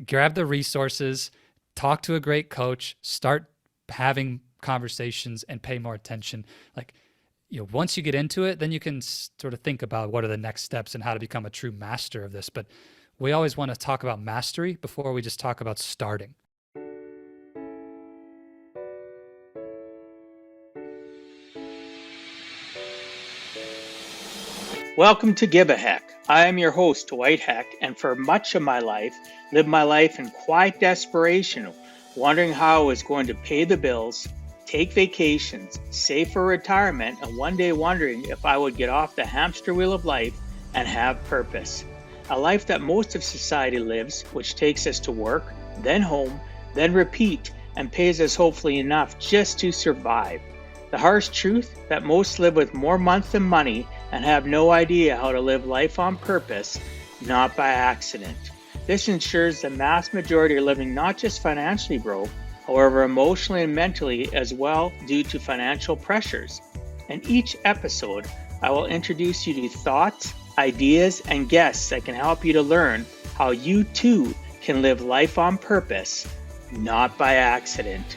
grab the resources, talk to a great coach, start having conversations and pay more attention. Like, once you get into it, then you can sort of think about what are the next steps and how to become a true master of this. But we always want to talk about mastery before we just talk about starting. Welcome to Give a Heck. I am your host, Dwight Heck, and for much of my life, lived my life in quiet desperation, wondering how I was going to pay the bills, take vacations, save for retirement, and one day wondering if I would get off the hamster wheel of life and have purpose. A life that most of society lives, which takes us to work, then home, then repeat, and pays us hopefully enough just to survive. The harsh truth that most live with more month than money and have no idea how to live life on purpose, not by accident. This ensures the mass majority are living not just financially broke, however emotionally and mentally as well due to financial pressures. In each episode, I will introduce you to thoughts, ideas, and guests that can help you to learn how you too can live life on purpose, not by accident.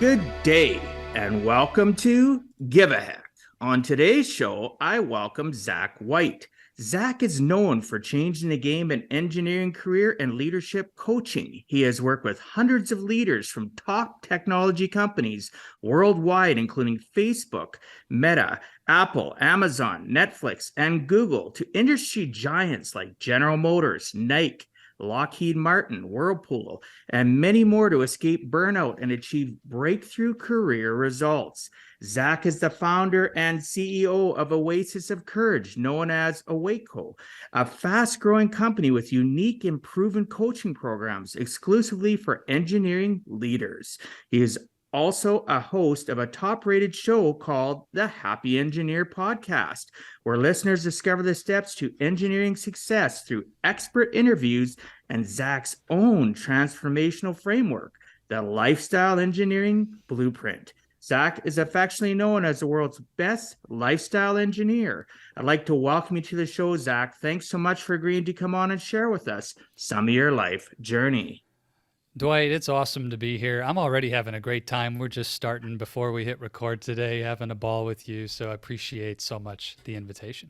Good day and welcome to Give a Heck. On today's show, I welcome Zach White. Zach is known for changing the game in engineering career and leadership coaching. He has worked with hundreds of leaders from top technology companies worldwide, including Facebook, Meta, Apple, Amazon, Netflix, and Google, to industry giants like General Motors, Nike, Lockheed Martin, Whirlpool, and many more to escape burnout and achieve breakthrough career results. Zach is the founder and CEO of Oasis of Courage, known as Awakeco, a fast-growing company with unique and proven coaching programs exclusively for engineering leaders. He is also a host of a top-rated show called the Happy Engineer Podcast, where listeners discover the steps to engineering success through expert interviews and Zach's own transformational framework, the Lifestyle Engineering Blueprint. Zach is affectionately known as the world's best lifestyle engineer. I'd like to welcome you to the show, Zach. Thanks so much for agreeing to come on and share with us some of your life journey. Dwight, it's awesome to be here. I'm already having a great time. We're just starting before we hit record today, having a ball with you. So I appreciate so much the invitation.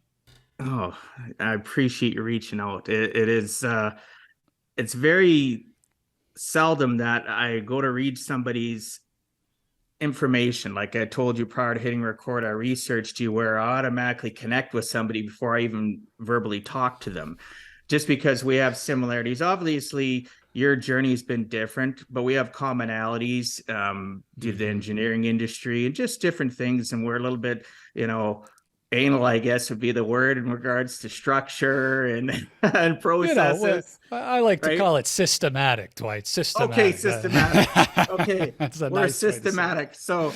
Oh, I appreciate you reaching out. It's very seldom that I go to read somebody's information. Like I told you prior to hitting record, I researched you where I automatically connect with somebody before I even verbally talk to them, just because we have similarities. Obviously, your journey has been different, but we have commonalities due to the engineering industry and just different things. And we're a little bit, anal, I guess would be the word in regards to structure and processes. I like to call it systematic, Dwight. Systematic. Okay, systematic. Okay, we're systematic. So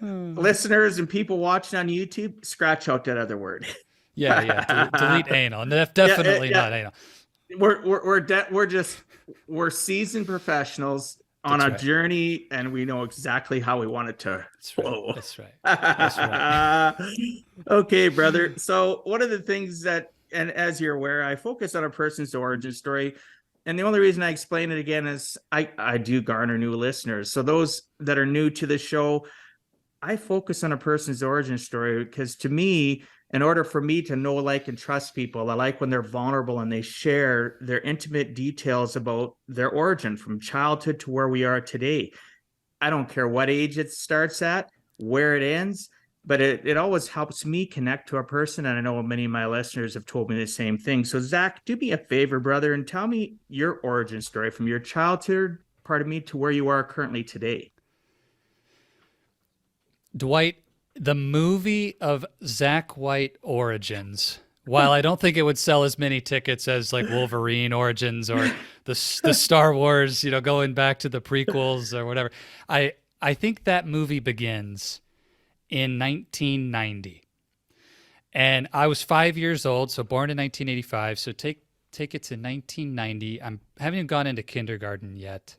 listeners and people watching on YouTube, scratch out that other word. Delete anal. Definitely not anal. We're seasoned professionals on a journey, and we know exactly how we want it to flow. That's right. Okay, brother. So one of the things that, and as you're aware, I focus on a person's origin story. And the only reason I explain it again is I do garner new listeners. So those that are new to the show, I focus on a person's origin story because to me, in order for me to know, like, and trust people, I like when they're vulnerable and they share their intimate details about their origin from childhood to where we are today. I don't care what age it starts at, where it ends, but it always helps me connect to a person. And I know many of my listeners have told me the same thing. So Zach, do me a favor, brother, and tell me your origin story from your childhood, to where you are currently today. Dwight, the movie of Zach White Origins, while I don't think it would sell as many tickets as like Wolverine Origins or the Star Wars, going back to the prequels or whatever, I think that movie begins in 1990. And I was 5 years old, so born in 1985. So take it to 1990. I haven't even gone into kindergarten yet.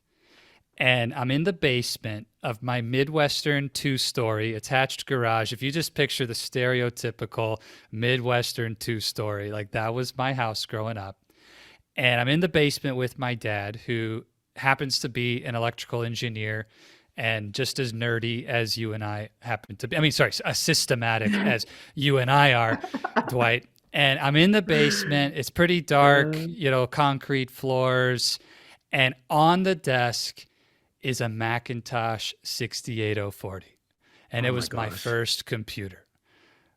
And I'm in the basement of my Midwestern 2-story attached garage. If you just picture the stereotypical Midwestern 2-story, like that was my house growing up. And I'm in the basement with my dad, who happens to be an electrical engineer and just as nerdy as you and I happen to be. I mean, sorry, as systematic as you and I are, Dwight. And I'm in the basement. It's pretty dark, concrete floors. And on the desk is a Macintosh 68040. And Oh it my was my gosh. first computer.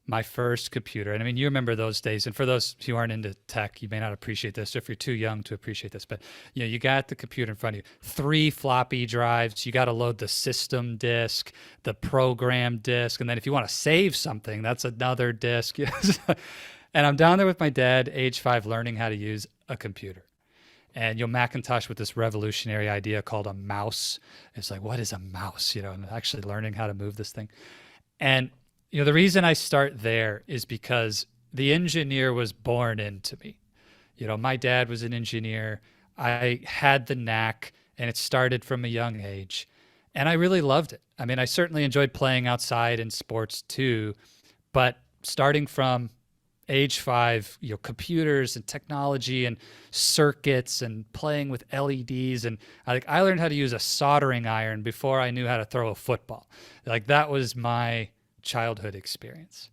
My first computer. And I mean, you remember those days. And for those who aren't into tech, you may not appreciate this, or if you're too young to appreciate this, but you got the computer in front of you, 3 floppy drives. You got to load the system disk, the program disk. And then if you want to save something, that's another disk. And I'm down there with my dad, age 5, learning how to use a computer. And Macintosh with this revolutionary idea called a mouse. It's like, what is a mouse? And actually learning how to move this thing. And the reason I start there is because the engineer was born into me. My dad was an engineer. I had the knack, and it started from a young age. And I really loved it. I mean, I certainly enjoyed playing outside in sports too, but starting from age 5, computers and technology and circuits and playing with LEDs. And I learned how to use a soldering iron before I knew how to throw a football. Like, that was my childhood experience.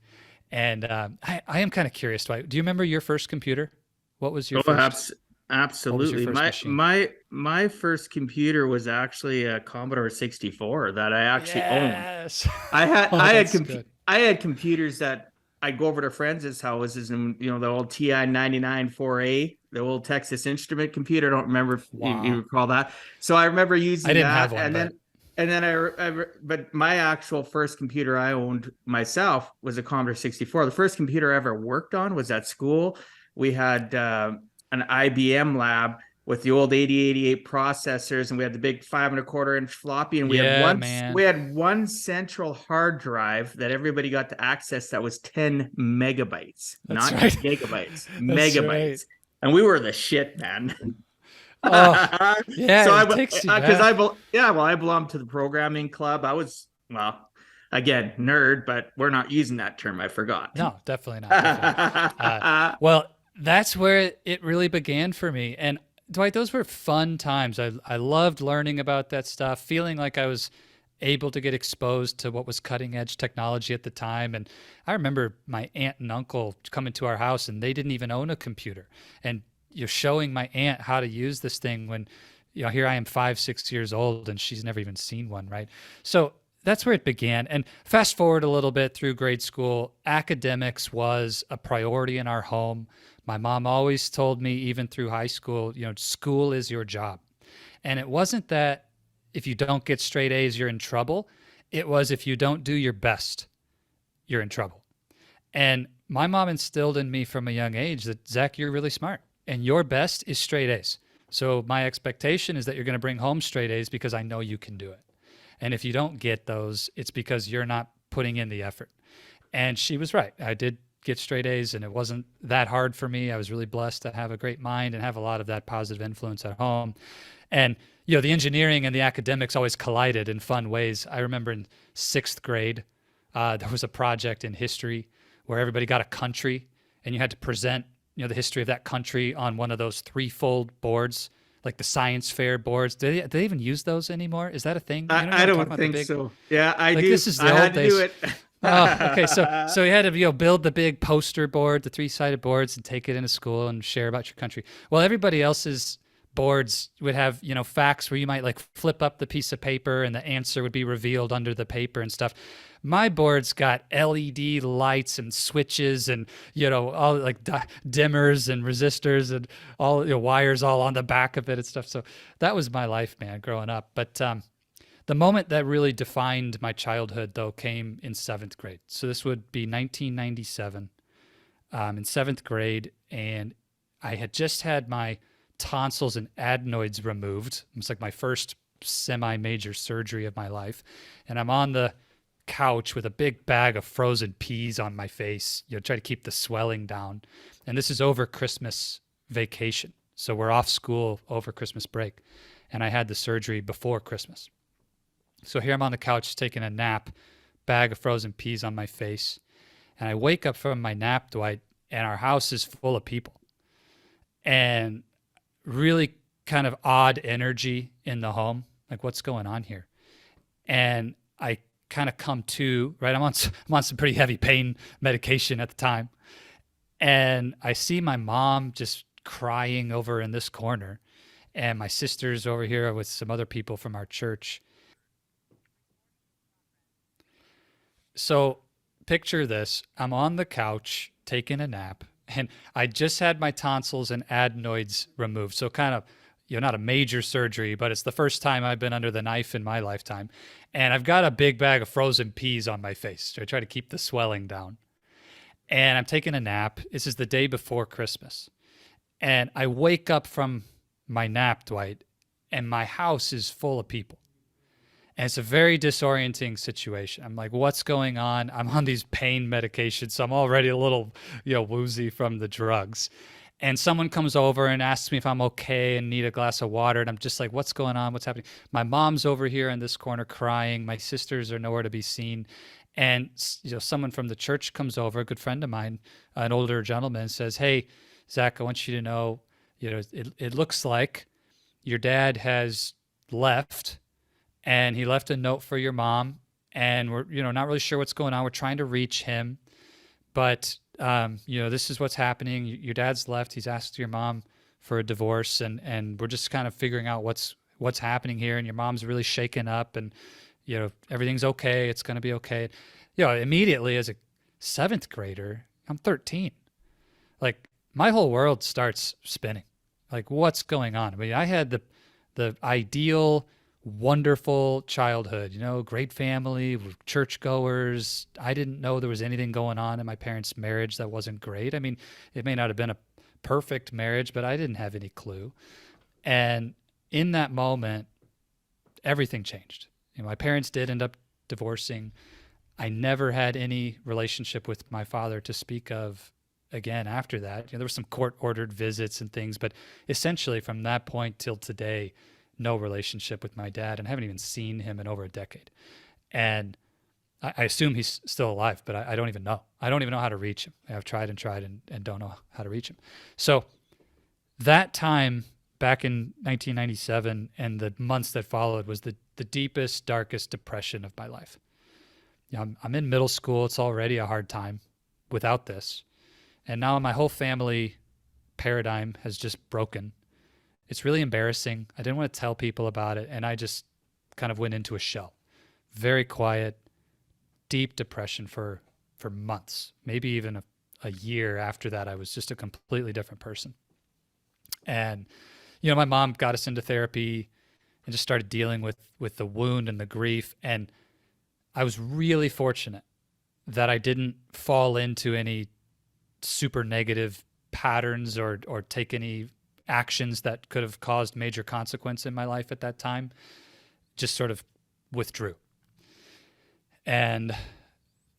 And I am kind of curious, Dwight, do you remember your first computer? What was your first? Absolutely. What was your first machine? My first computer was actually a Commodore 64 that I actually owned. Yes. I had Oh, I had computers that I'd go over to friends' houses, and the old TI 99 4A, the old Texas Instrument computer. I don't remember if you recall that. So I remember using that. I didn't have one, and then but my actual first computer I owned myself was a Commodore 64. The first computer I ever worked on was at school. We had an IBM lab with the old 8088 processors, and we had the big 5.25-inch floppy, and we had one central hard drive that everybody got to access that was 10 megabytes, not gigabytes, megabytes. Right. And we were the shit, man. Oh, yeah. So I belonged to the programming club. I was, again, nerd, but we're not using that term. I forgot. No, definitely not. Well, that's where it really began for me. And Dwight, those were fun times. I loved learning about that stuff, feeling like I was able to get exposed to what was cutting edge technology at the time. And I remember my aunt and uncle coming to our house, and they didn't even own a computer. And you're showing my aunt how to use this thing when, here I am 5, 6 years old, and she's never even seen one, right? So that's where it began. And fast forward a little bit through grade school, academics was a priority in our home. My mom always told me, even through high school, school is your job. And it wasn't that if you don't get straight A's, you're in trouble. It was if you don't do your best, you're in trouble. And my mom instilled in me from a young age that, Zach, you're really smart, and your best is straight A's. So my expectation is that you're going to bring home straight A's because I know you can do it. And if you don't get those, it's because you're not putting in the effort. And she was right. I did get straight A's, and it wasn't that hard for me. I was really blessed to have a great mind and have a lot of that positive influence at home. And, the engineering and the academics always collided in fun ways. I remember in 6th grade, there was a project in history where everybody got a country, and you had to present, the history of that country on one of those 3-fold boards, like the science fair boards. Do they even use those anymore? Is that a thing? I don't think so. Yeah, I do. This is the old days. Do it. Oh, okay. So you had to build the big poster board, the 3-sided boards, and take it into school and share about your country. Well, everybody else's boards would have facts where you might flip up the piece of paper and the answer would be revealed under the paper and stuff. My board's got LED lights and switches and all dimmers and resistors and all wires all on the back of it and stuff. So that was my life, man, growing up. But the moment that really defined my childhood, though, came in 7th grade. So this would be 1997, in 7th grade, and I had just had my tonsils and adenoids removed. It was like my first semi-major surgery of my life. And I'm on the couch with a big bag of frozen peas on my face, try to keep the swelling down. And this is over Christmas vacation. So we're off school over Christmas break. And I had the surgery before Christmas. So here I'm on the couch taking a nap, bag of frozen peas on my face. And I wake up from my nap, Dwight, and our house is full of people. And really kind of odd energy in the home. Like, what's going on here? And I kind of come to, right? I'm on some pretty heavy pain medication at the time. And I see my mom just crying over in this corner, and my sister's over here with some other people from our church. So picture this. I'm on the couch taking a nap, and I just had my tonsils and adenoids removed. So kind of, not a major surgery, but it's the first time I've been under the knife in my lifetime. And I've got a big bag of frozen peas on my face. So I try to keep the swelling down. And I'm taking a nap. This is the day before Christmas. And I wake up from my nap, Dwight, and my house is full of people. And it's a very disorienting situation. I'm like, what's going on? I'm on these pain medications, so I'm already a little, woozy from the drugs. And someone comes over and asks me if I'm okay and need a glass of water. And I'm just like, what's going on? What's happening? My mom's over here in this corner crying. My sisters are nowhere to be seen. And someone from the church comes over, a good friend of mine, an older gentleman, says, "Hey, Zach, I want you to know, it looks like your dad has left, and he left a note for your mom, and we're, not really sure what's going on. We're trying to reach him, but this is what's happening. Your dad's left. He's asked your mom for a divorce, and we're just kind of figuring out what's happening here. And your mom's really shaken up, and everything's okay. It's going to be okay." Immediately as a 7th grader, I'm 13. Like, my whole world starts spinning. Like, what's going on? I mean, I had the ideal, wonderful childhood, great family, churchgoers. I didn't know there was anything going on in my parents' marriage that wasn't great. I mean, it may not have been a perfect marriage, but I didn't have any clue. And in that moment, everything changed. My parents did end up divorcing. I never had any relationship with my father to speak of again after that. There were some court-ordered visits and things, but essentially from that point till today, no relationship with my dad, and I haven't even seen him in over a decade. And I assume he's still alive, but I don't even know. I don't even know how to reach him. I've tried and don't know how to reach him. So that time back in 1997 and the months that followed was the deepest, darkest depression of my life. I'm in middle school. It's already a hard time without this. And now my whole family paradigm has just broken. It's really embarrassing. I didn't want to tell people about it, and I just kind of went into a shell. Very quiet, deep depression for months, maybe even a year after that. I was just a completely different person. And, my mom got us into therapy and just started dealing with the wound and the grief. And I was really fortunate that I didn't fall into any super negative patterns or take any actions that could have caused major consequence in my life at that time. Just sort of withdrew. And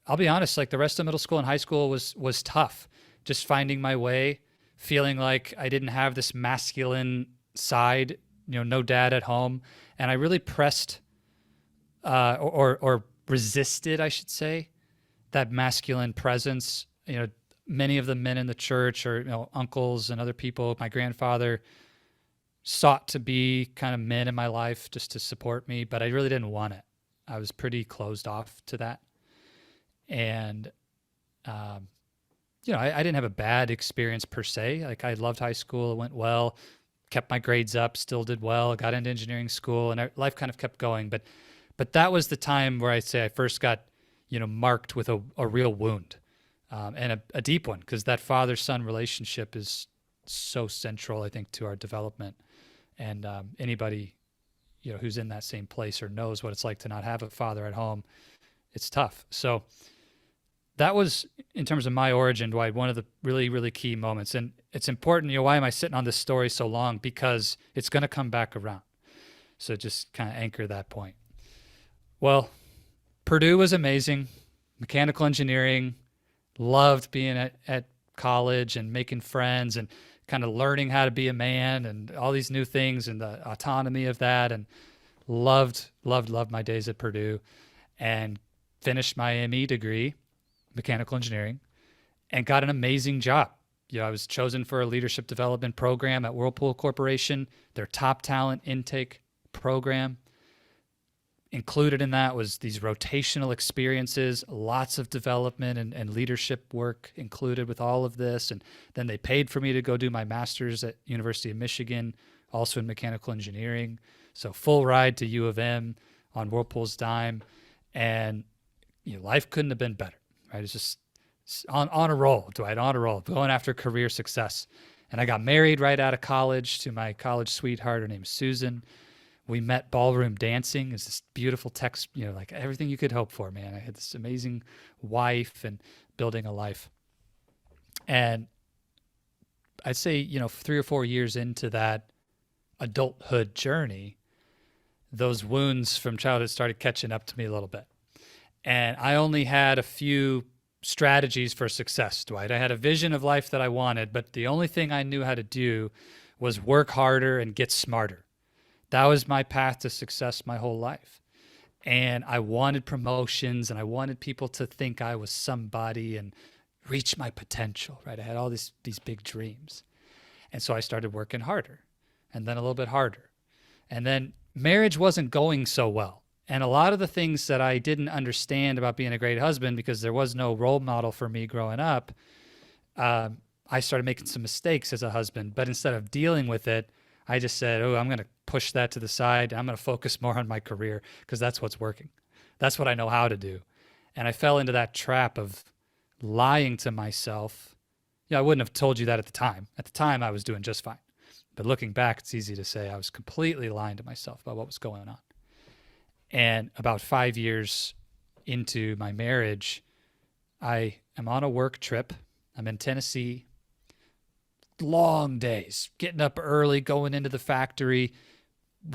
I'll be honest, like the rest of middle school and high school was tough. Just finding my way, feeling like I didn't have this masculine side, no dad at home. And I really pressed or resisted, I should say, that masculine presence. Many of the men in the church or uncles and other people, my grandfather sought to be kind of men in my life just to support me, but I really didn't want it. I was pretty closed off to that. And, I didn't have a bad experience per se. Like, I loved high school. It went well, kept my grades up, still did well, got into engineering school, and life kind of kept going. But that was the time where I'd say I first got, marked with a real wound. And a deep one, because that father-son relationship is so central, I think, to our development. And anybody, who's in that same place or knows what it's like to not have a father at home, it's tough. So that was, in terms of my origin, Dwight, one of the really, really key moments. And it's important, why am I sitting on this story so long? Because it's going to come back around. So just kind of anchor that point. Well, Purdue was amazing. Mechanical engineering. Loved being at college and making friends and kind of learning how to be a man and all these new things and the autonomy of that, and loved my days at Purdue, and finished my ME degree, mechanical engineering, and got an amazing job, I was chosen for a leadership development program at Whirlpool Corporation, their top talent intake program. Included in that was these rotational experiences, lots of development and leadership work included with all of this. And then they paid for me to go do my master's at University of Michigan, also in mechanical engineering. So full ride to U of M on Whirlpool's dime. And life couldn't have been better, right? It's just on a roll, Dwight, on a roll, going after career success. And I got married right out of college to my college sweetheart. Her name is Susan. We met ballroom dancing. It's this beautiful text, like everything you could hope for, man. I had this amazing wife and building a life. And I'd say, 3 or 4 years into that adulthood journey, those wounds from childhood started catching up to me a little bit. And I only had a few strategies for success, Dwight. I had a vision of life that I wanted, but the only thing I knew how to do was work harder and get smarter. That was my path to success my whole life. And I wanted promotions and I wanted people to think I was somebody and reach my potential, right? I had all these big dreams. And so I started working harder and then a little bit harder. And then marriage wasn't going so well. And a lot of the things that I didn't understand about being a great husband, because there was no role model for me growing up, I started making some mistakes as a husband. But instead of dealing with it, I just said, I'm going to push that to the side. I'm going to focus more on my career because that's what's working. That's what I know how to do. And I fell into that trap of lying to myself. I wouldn't have told you that at the time. At the time, I was doing just fine. But looking back, it's easy to say I was completely lying to myself about what was going on. And about 5 years into my marriage, I am on a work trip. I'm in Tennessee. Long days, getting up early, going into the factory,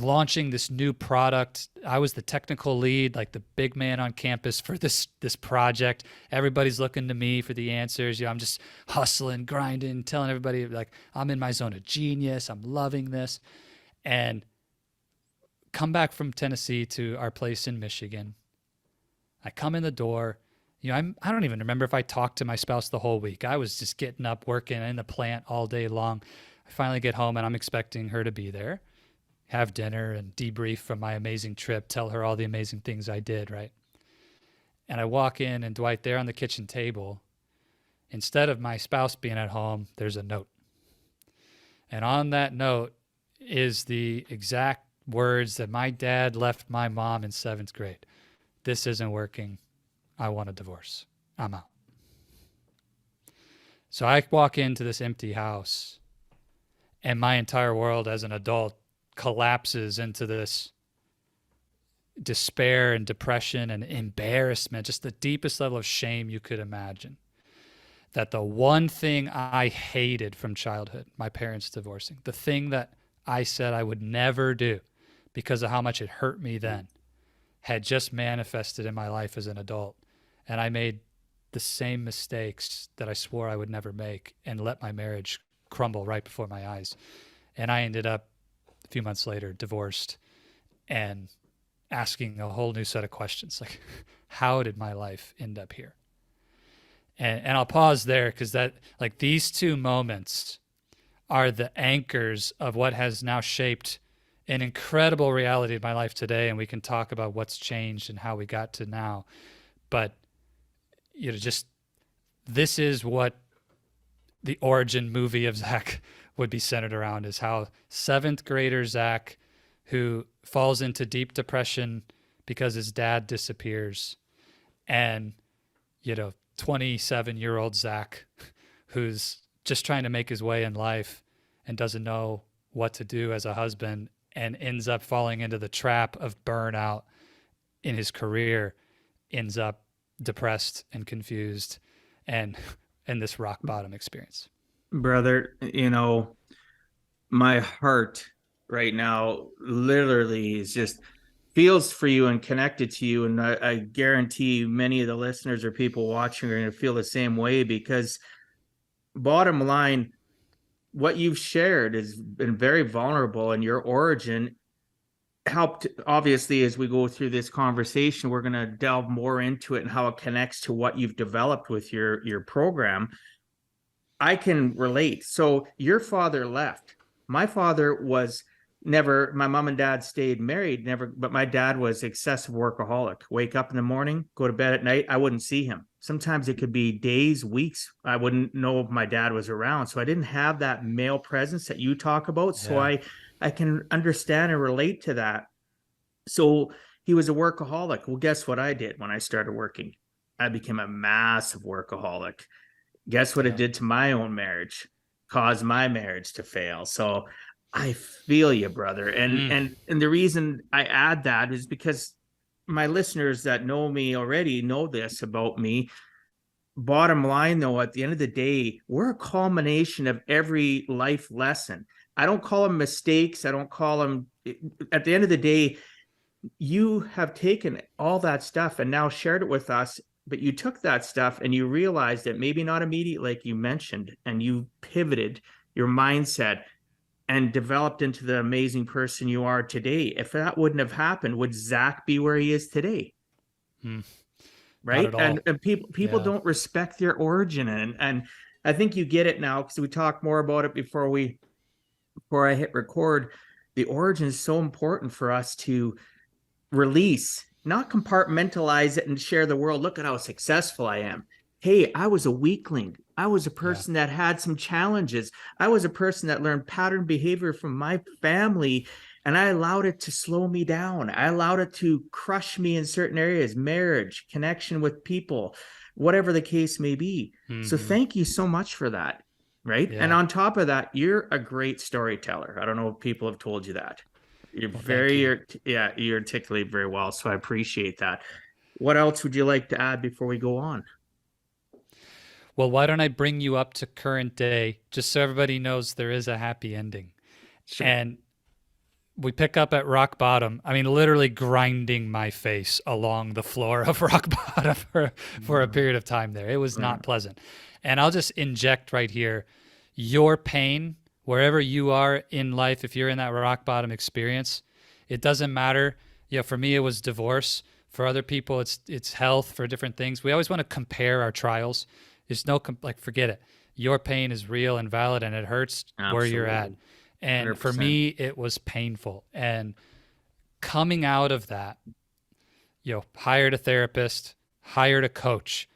launching this new product. I was the technical lead, like the big man on campus for this project. Everybody's looking to me for the answers. I'm just hustling, grinding, telling everybody like I'm in my zone of genius. I'm loving this. And come back from Tennessee to our place in Michigan. I come in the door. I don't even remember if I talked to my spouse the whole week. I was just getting up, working in the plant all day long. I finally get home and I'm expecting her to be there, have dinner and debrief from my amazing trip, tell her all the amazing things I did, right? And I walk in and Dwight, there on the kitchen table, instead of my spouse being at home, there's a note. And on that note is the exact words that my dad left my mom in 7th grade. This isn't working. I want a divorce. I'm out. So I walk into this empty house and my entire world as an adult collapses into this despair and depression and embarrassment, just the deepest level of shame you could imagine. That the one thing I hated from childhood, my parents divorcing, the thing that I said I would never do because of how much it hurt me then, had just manifested in my life as an adult. And I made the same mistakes that I swore I would never make and let my marriage crumble right before my eyes. And I ended up a few months later divorced and asking a whole new set of questions. Like, how did my life end up here? And I'll pause there because that, like, these two moments are the anchors of what has now shaped an incredible reality of my life today. And we can talk about what's changed and how we got to now. But just this is what the origin movie of Zach would be centered around, is how 7th grader Zach, who falls into deep depression because his dad disappears, and 27-year-old Zach, who's just trying to make his way in life and doesn't know what to do as a husband and ends up falling into the trap of burnout in his career, ends up depressed and confused and in this rock bottom experience. Brother, my heart right now literally is just feels for you and connected to you. And I guarantee many of the listeners or people watching are going to feel the same way, because bottom line, what you've shared has been very vulnerable, and your origin helped. Obviously, as we go through this conversation, we're going to delve more into it and how it connects to what you've developed with your program. I can relate. So your father left. My father was never, my mom and dad stayed married, never, but my dad was excessive workaholic. Wake up in the morning, go to bed at night. I wouldn't see him. Sometimes it could be days, weeks. I wouldn't know if my dad was around. So I didn't have that male presence that you talk about. So Yeah. I can understand and relate to that. So he was a workaholic. Well, guess what I did when I started working? I became a massive workaholic. Guess what it Yeah. did to my own marriage? Caused my marriage to fail. So I feel you, brother. And Mm. and the reason I add that is because my listeners that know me already know this about me. Bottom line, though, at the end of the day, we're a culmination of every life lesson. I don't call them mistakes. I don't call them, at the end of the day, you have taken all that stuff and now shared it with us, but you took that stuff and you realized that maybe not immediately, like you mentioned, and you pivoted your mindset and developed into the amazing person you are today. If that wouldn't have happened, would Zach be where he is today? Mm. Not Right. at all. And people Yeah. don't respect their origin. And I think you get it now because we talked more about it before I hit record. The origin is so important for us to release, not compartmentalize it and share the world. Look at how successful I am. Hey, I was a weakling. I was a Yeah. person that had some challenges. I was a person that learned pattern behavior from my family, and I allowed it to slow me down. I allowed it to crush me in certain areas, marriage, connection with people, whatever the case may be. So Mm-hmm. thank you so much for that. Right. And Yeah. on top of that, you're a great storyteller. I don't know if people have told you that. You're Well, thank you. yeah, you articulate very well. So I appreciate that. What else would you like to add before we go on? Well, why don't I bring you up to current day just so everybody knows there is a happy ending? Sure. And we pick up at rock bottom. I mean, literally grinding my face along the floor of rock bottom for a period of time there. It was not pleasant. And I'll just inject right here your pain, wherever you are in life, if you're in that rock bottom experience, it doesn't matter. You know, for me, it was divorce. For other people, it's health, for different things. We always want to compare our trials. There's no, like, forget it. Your pain is real and valid and it hurts where you're at. Absolutely. And for 100%. me, it was painful. And coming out of that, you know, hired a therapist, hired a coach,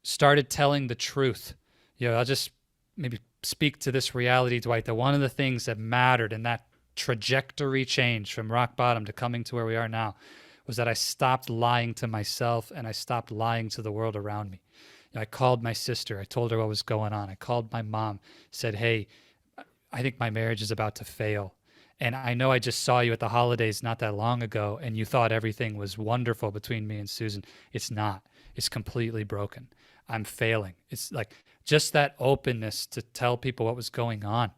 started telling the truth. You know, I'll just maybe speak to this reality, Dwight, that one of the things that mattered in that trajectory change from rock bottom to coming to where we are now was that I stopped lying to myself and I stopped lying to the world around me. You know, I called my sister. I told her what was going on. I called my mom, said, hey, I think my marriage is about to fail. And I know I just saw you at the holidays not that long ago, and you thought everything was wonderful between me and Susan. It's not. It's completely broken. I'm failing. It's like just that openness to tell people what was going on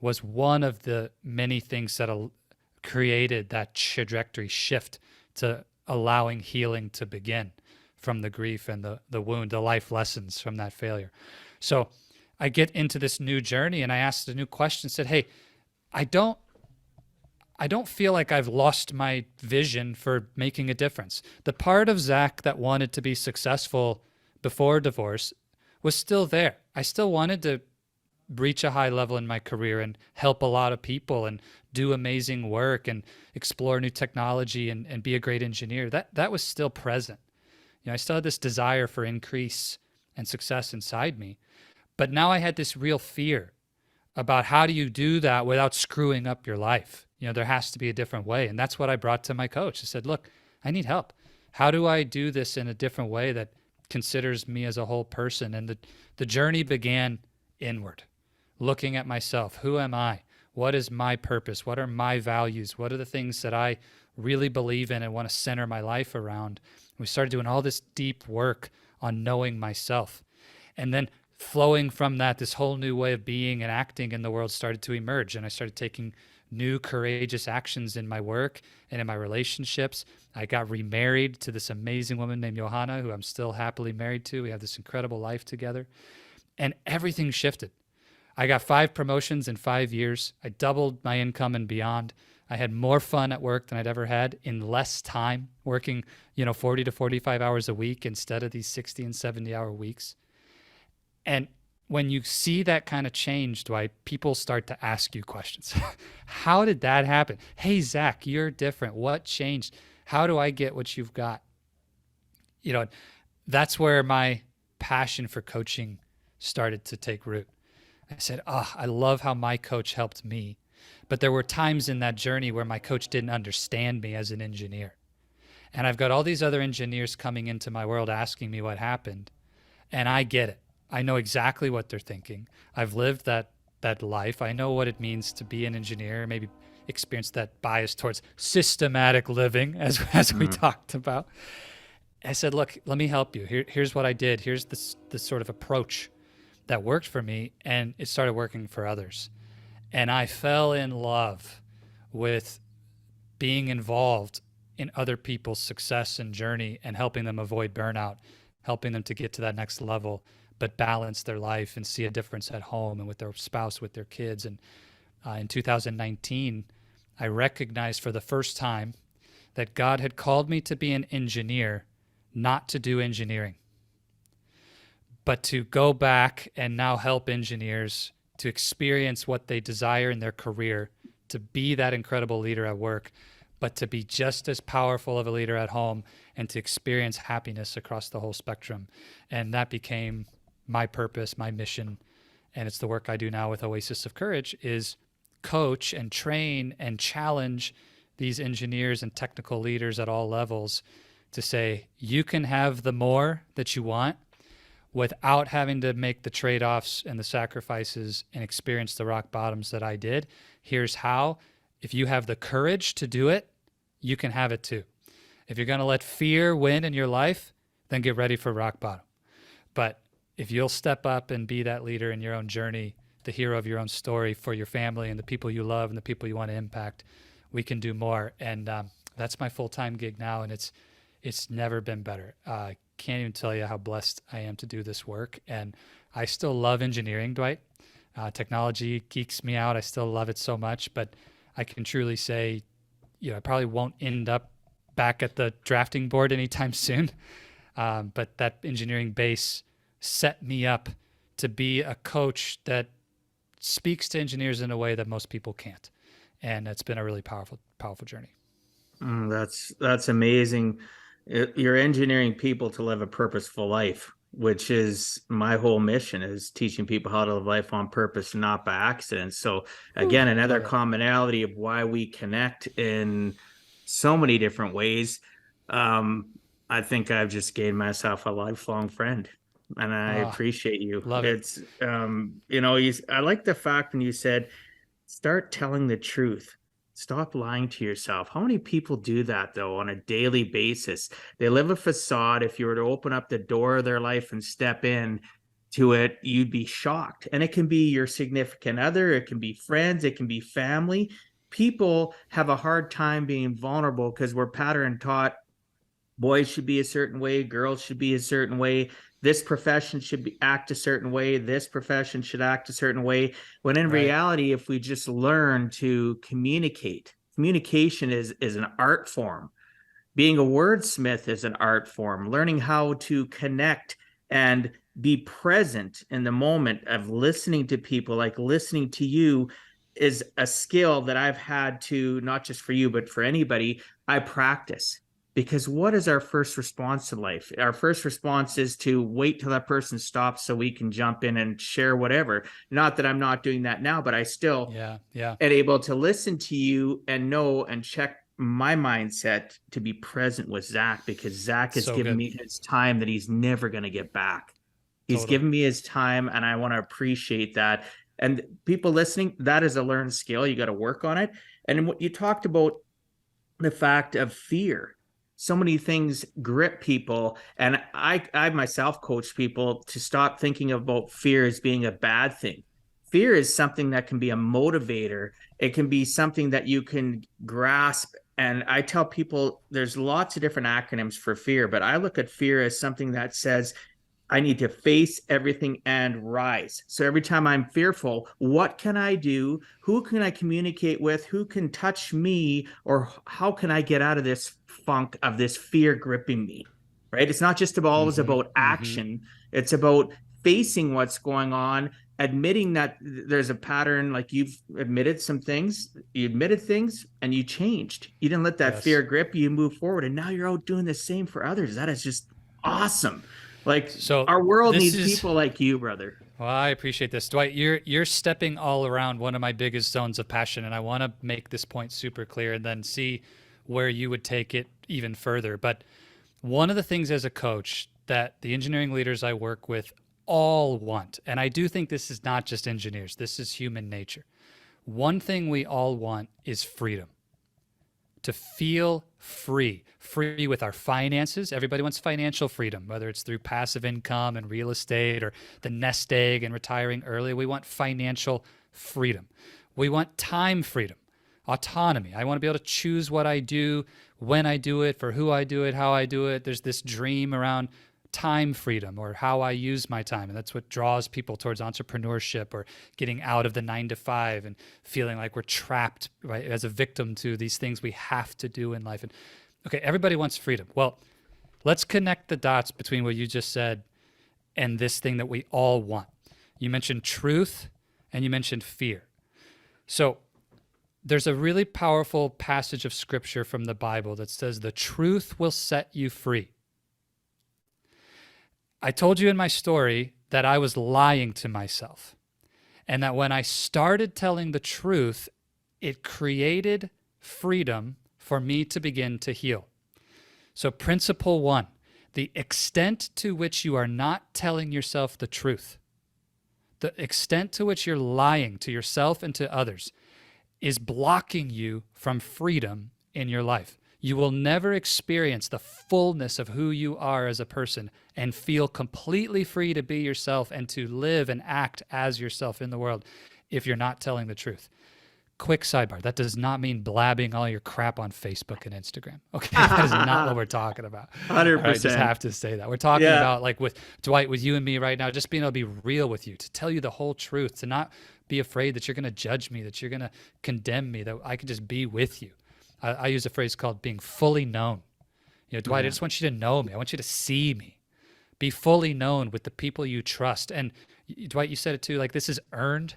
was one of the many things that created that trajectory shift to allowing healing to begin from the grief and the wound, the life lessons from that failure. So I get into this new journey and I asked a new question, said, hey, I don't feel like I've lost my vision for making a difference. The part of Zach that wanted to be successful before divorce was still there. I still wanted to reach a high level in my career and help a lot of people and do amazing work and explore new technology and be a great engineer. That was still present. You know, I still had this desire for increase and success inside me. But now I had this real fear about how do you do that without screwing up your life? You know, there has to be a different way. And that's what I brought to my coach. I said, look, I need help. How do I do this in a different way that considers me as a whole person? And the journey began inward, looking at myself. Who am I? What is my purpose? What are my values? What are the things that I really believe in and want to center my life around? We started doing all this deep work on knowing myself. And then flowing from that, this whole new way of being and acting in the world started to emerge. And I started taking new courageous actions in my work and in my relationships. I got remarried to this amazing woman named Johanna, who I'm still happily married to. We have this incredible life together. And everything shifted. I got 5 promotions in 5 years. I doubled my income and beyond. I had more fun at work than I'd ever had in less time, working, 40 to 45 hours a week instead of these 60 and 70-hour weeks. And when you see that kind of change, Dwight, people start to ask you questions. How did that happen? Hey, Zach, you're different. What changed? How do I get what you've got? You know, that's where my passion for coaching started to take root. I said, oh, I love how my coach helped me. But there were times in that journey where my coach didn't understand me as an engineer. And I've got all these other engineers coming into my world asking me what happened. And I get it. I know exactly what they're thinking. I've lived that life. I know what it means to be an engineer, maybe experience that bias towards systematic living as we talked about. I said, look, let me help you. Here's what I did. Here's this sort of approach that worked for me, and it started working for others. And I fell in love with being involved in other people's success and journey and helping them avoid burnout, helping them to get to that next level, but balance their life and see a difference at home and with their spouse, with their kids. And in 2019, I recognized for the first time that God had called me to be an engineer, not to do engineering, but to go back and now help engineers to experience what they desire in their career, to be that incredible leader at work, but to be just as powerful of a leader at home and to experience happiness across the whole spectrum. And that became my purpose, my mission. And it's the work I do now with Oasis of Courage, is coach and train and challenge these engineers and technical leaders at all levels to say, you can have the more that you want without having to make the trade-offs and the sacrifices and experience the rock bottoms that I did. Here's how. If you have the courage to do it, you can have it too. If you're going to let fear win in your life, then get ready for rock bottom. But if you'll step up and be that leader in your own journey, the hero of your own story for your family and the people you love and the people you want to impact, we can do more. And that's my full-time gig now, and it's never been better. Can't even tell you how blessed I am to do this work. And I still love engineering, Dwight. Technology geeks me out. I still love it so much, but I can truly say, I probably won't end up back at the drafting board anytime soon. But that engineering base set me up to be a coach that speaks to engineers in a way that most people can't. And it's been a really powerful journey. That's amazing. You're engineering people to live a purposeful life, which is my whole mission, is teaching people how to live life on purpose, not by accident. So again, another commonality of why we connect in so many different ways. I think I've just gained myself a lifelong friend, and I appreciate you. Love it. I like the fact when you said, start telling the truth. Stop lying to yourself. How many people do that, though, on a daily basis? They live a facade. If you were to open up the door of their life and step in to it, you'd be shocked. And it can be your significant other. It can be friends. It can be family. People have a hard time being vulnerable because we're pattern taught. Boys should be a certain way. Girls should be a certain way. This profession should act a certain way. This profession should act a certain way. When in reality, if we just learn to communicate, communication is an art form. Being a wordsmith is an art form. Learning how to connect and be present in the moment of listening to people, like listening to you, is a skill that I've had to, not just for you, but for anybody, I practice. Because what is our first response to life? Our first response is to wait till that person stops so we can jump in and share whatever. Not that I'm not doing that now, but I still am able to listen to you and know and check my mindset to be present with Zach, because Zach has given me his time that he's never going to get back. He's given me his time, and I want to appreciate that. And people listening, that is a learned skill. You got to work on it. And what you talked about, the fact of fear. So many things grip people, and I myself coach people to stop thinking about fear as being a bad thing. Fear is something that can be a motivator. It can be something that you can grasp. And I tell people there's lots of different acronyms for fear, but I look at fear as something that says, I need to face everything and rise. So every time I'm fearful, what can I do? Who can I communicate with? Who can touch me? Or how can I get out of this funk of this fear gripping me? Right? It's not just always about action. It's about facing what's going on, admitting that there's a pattern, like you've admitted some things, you admitted things and you changed. You didn't let that fear grip you, moved forward, and now you're out doing the same for others. That is just awesome. Like, so our world needs people like you, brother. Well, I appreciate this, Dwight. You're stepping all around one of my biggest zones of passion, and I want to make this point super clear and then see where you would take it even further. But one of the things as a coach that the engineering leaders I work with all want, and I do think this is not just engineers, this is human nature. One thing we all want is freedom. To feel free with our finances. Everybody wants financial freedom, whether it's through passive income and real estate or the nest egg and retiring early. We want financial freedom. We want time freedom, autonomy. I want to be able to choose what I do, when I do it, for who I do it, how I do it. There's this dream around time freedom or how I use my time. And that's what draws people towards entrepreneurship or getting out of the 9-to-5 and feeling like we're trapped, right, as a victim to these things we have to do in life. And okay, everybody wants freedom. Well, let's connect the dots between what you just said and this thing that we all want. You mentioned truth and you mentioned fear. So there's a really powerful passage of scripture from the Bible that says the truth will set you free. I told you in my story that I was lying to myself and that when I started telling the truth, it created freedom for me to begin to heal. So principle 1, the extent to which you are not telling yourself the truth, the extent to which you're lying to yourself and to others is blocking you from freedom in your life. You will never experience the fullness of who you are as a person and feel completely free to be yourself and to live and act as yourself in the world if you're not telling the truth. Quick sidebar, that does not mean blabbing all your crap on Facebook and Instagram. Okay, that is not what we're talking about. 100%. I just have to say that. We're talking about, like with Dwight, with you and me right now, just being able to be real with you, to tell you the whole truth, to not be afraid that you're going to judge me, that you're going to condemn me, that I can just be with you. I use a phrase called being fully known. You know, Dwight, I just want you to know me. I want you to see me. Be fully known with the people you trust. And Dwight, you said it too, like this is earned.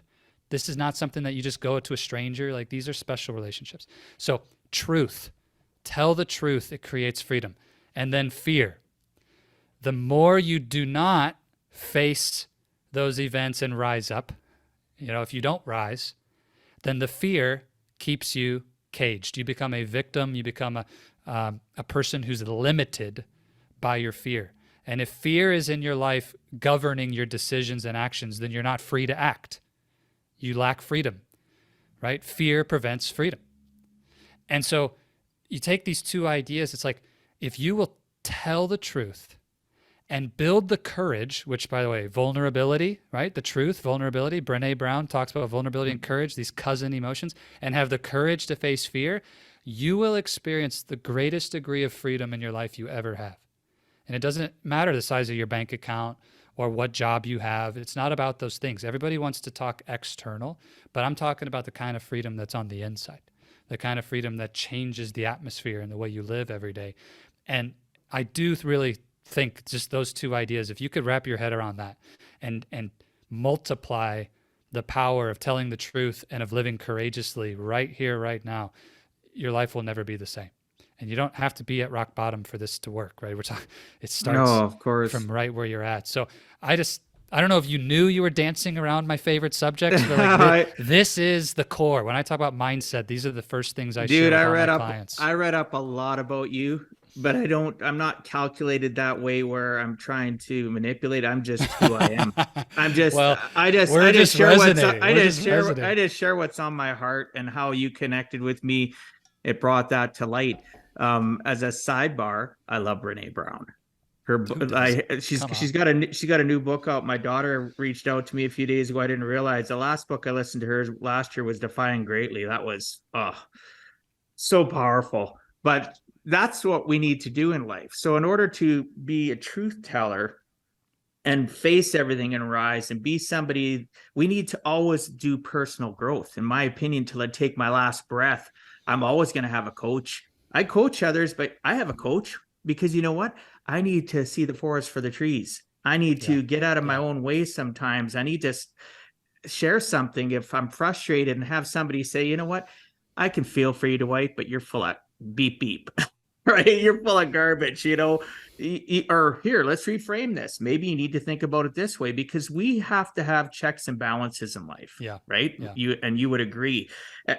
This is not something that you just go to a stranger. Like these are special relationships. So truth, tell the truth, it creates freedom. And then fear. The more you do not face those events and rise up, you know, if you don't rise, then the fear keeps you caged. You become a victim. You become a person who's limited by your fear. And if fear is in your life governing your decisions and actions, then you're not free to act. You lack freedom, right? Fear prevents freedom. And so you take these two ideas. It's like, if you will tell the truth and build the courage, which, by the way, vulnerability, right? The truth, vulnerability. Brené Brown talks about vulnerability and courage, these cousin emotions, and have the courage to face fear, you will experience the greatest degree of freedom in your life you ever have. And it doesn't matter the size of your bank account or what job you have. It's not about those things. Everybody wants to talk external, but I'm talking about the kind of freedom that's on the inside, the kind of freedom that changes the atmosphere and the way you live every day. And I do really think just those two ideas, if you could wrap your head around that and multiply the power of telling the truth and of living courageously right here, right now, your life will never be the same. And you don't have to be at rock bottom for this to work, right? It starts of course, from right where you're at. So I don't know if you knew you were dancing around my favorite subjects, but like this is the core. When I talk about mindset, these are the first things I share with all my clients. I read up a lot about you, but I'm not calculated that way where I'm trying to manipulate. I'm just who I am. I just share what's on my heart and how you connected with me. It brought that to light. As a sidebar, I love Brené Brown. She's got a new book out. My daughter reached out to me a few days ago. I didn't realize the last book I listened to her last year was Defying Greatly. That was so powerful. But that's what we need to do in life. So in order to be a truth teller and face everything and rise and be somebody, we need to always do personal growth. In my opinion, till I take my last breath, I'm always going to have a coach. I coach others, but I have a coach because you know what? I need to see the forest for the trees. I need Yeah. to get out of my Yeah. own way sometimes. I need to share something if I'm frustrated and have somebody say, you know what, I can feel for you, Dwight, but you're full of beep beep. Right? You're full of garbage, or here, let's reframe this. Maybe you need to think about it this way, because we have to have checks and balances in life, Yeah. right? Yeah. You would agree.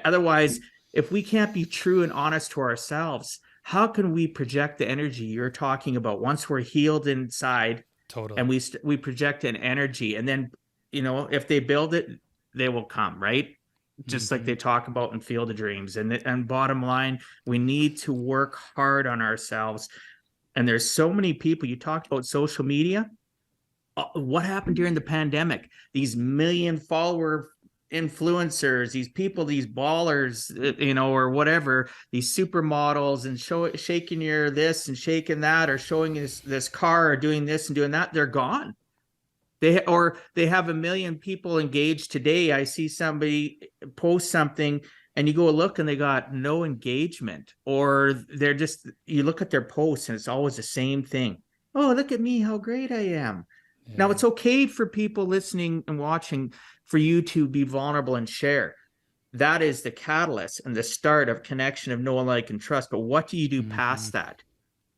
Otherwise, if we can't be true and honest to ourselves, how can we project the energy you're talking about once we're healed inside? Totally. And we project an energy, and then if they build it, they will come, right? Just like Mm-hmm. they talk about in Field of Dreams. And bottom line, we need to work hard on ourselves. And there's so many people. You talked about social media. What happened during the pandemic? These million follower influencers, these people, these ballers, or whatever, these supermodels, and shaking your this and shaking that, or showing this car, or doing this and doing that. They're gone. They have a million people engaged today. I see somebody post something, and you go look, and they got no engagement, or you look at their posts, and it's always the same thing. Oh, look at me, how great I am. Yeah. Now, it's okay for people listening and watching for you to be vulnerable and share. That is the catalyst and the start of connection of know, like, and trust. But what do you do past that?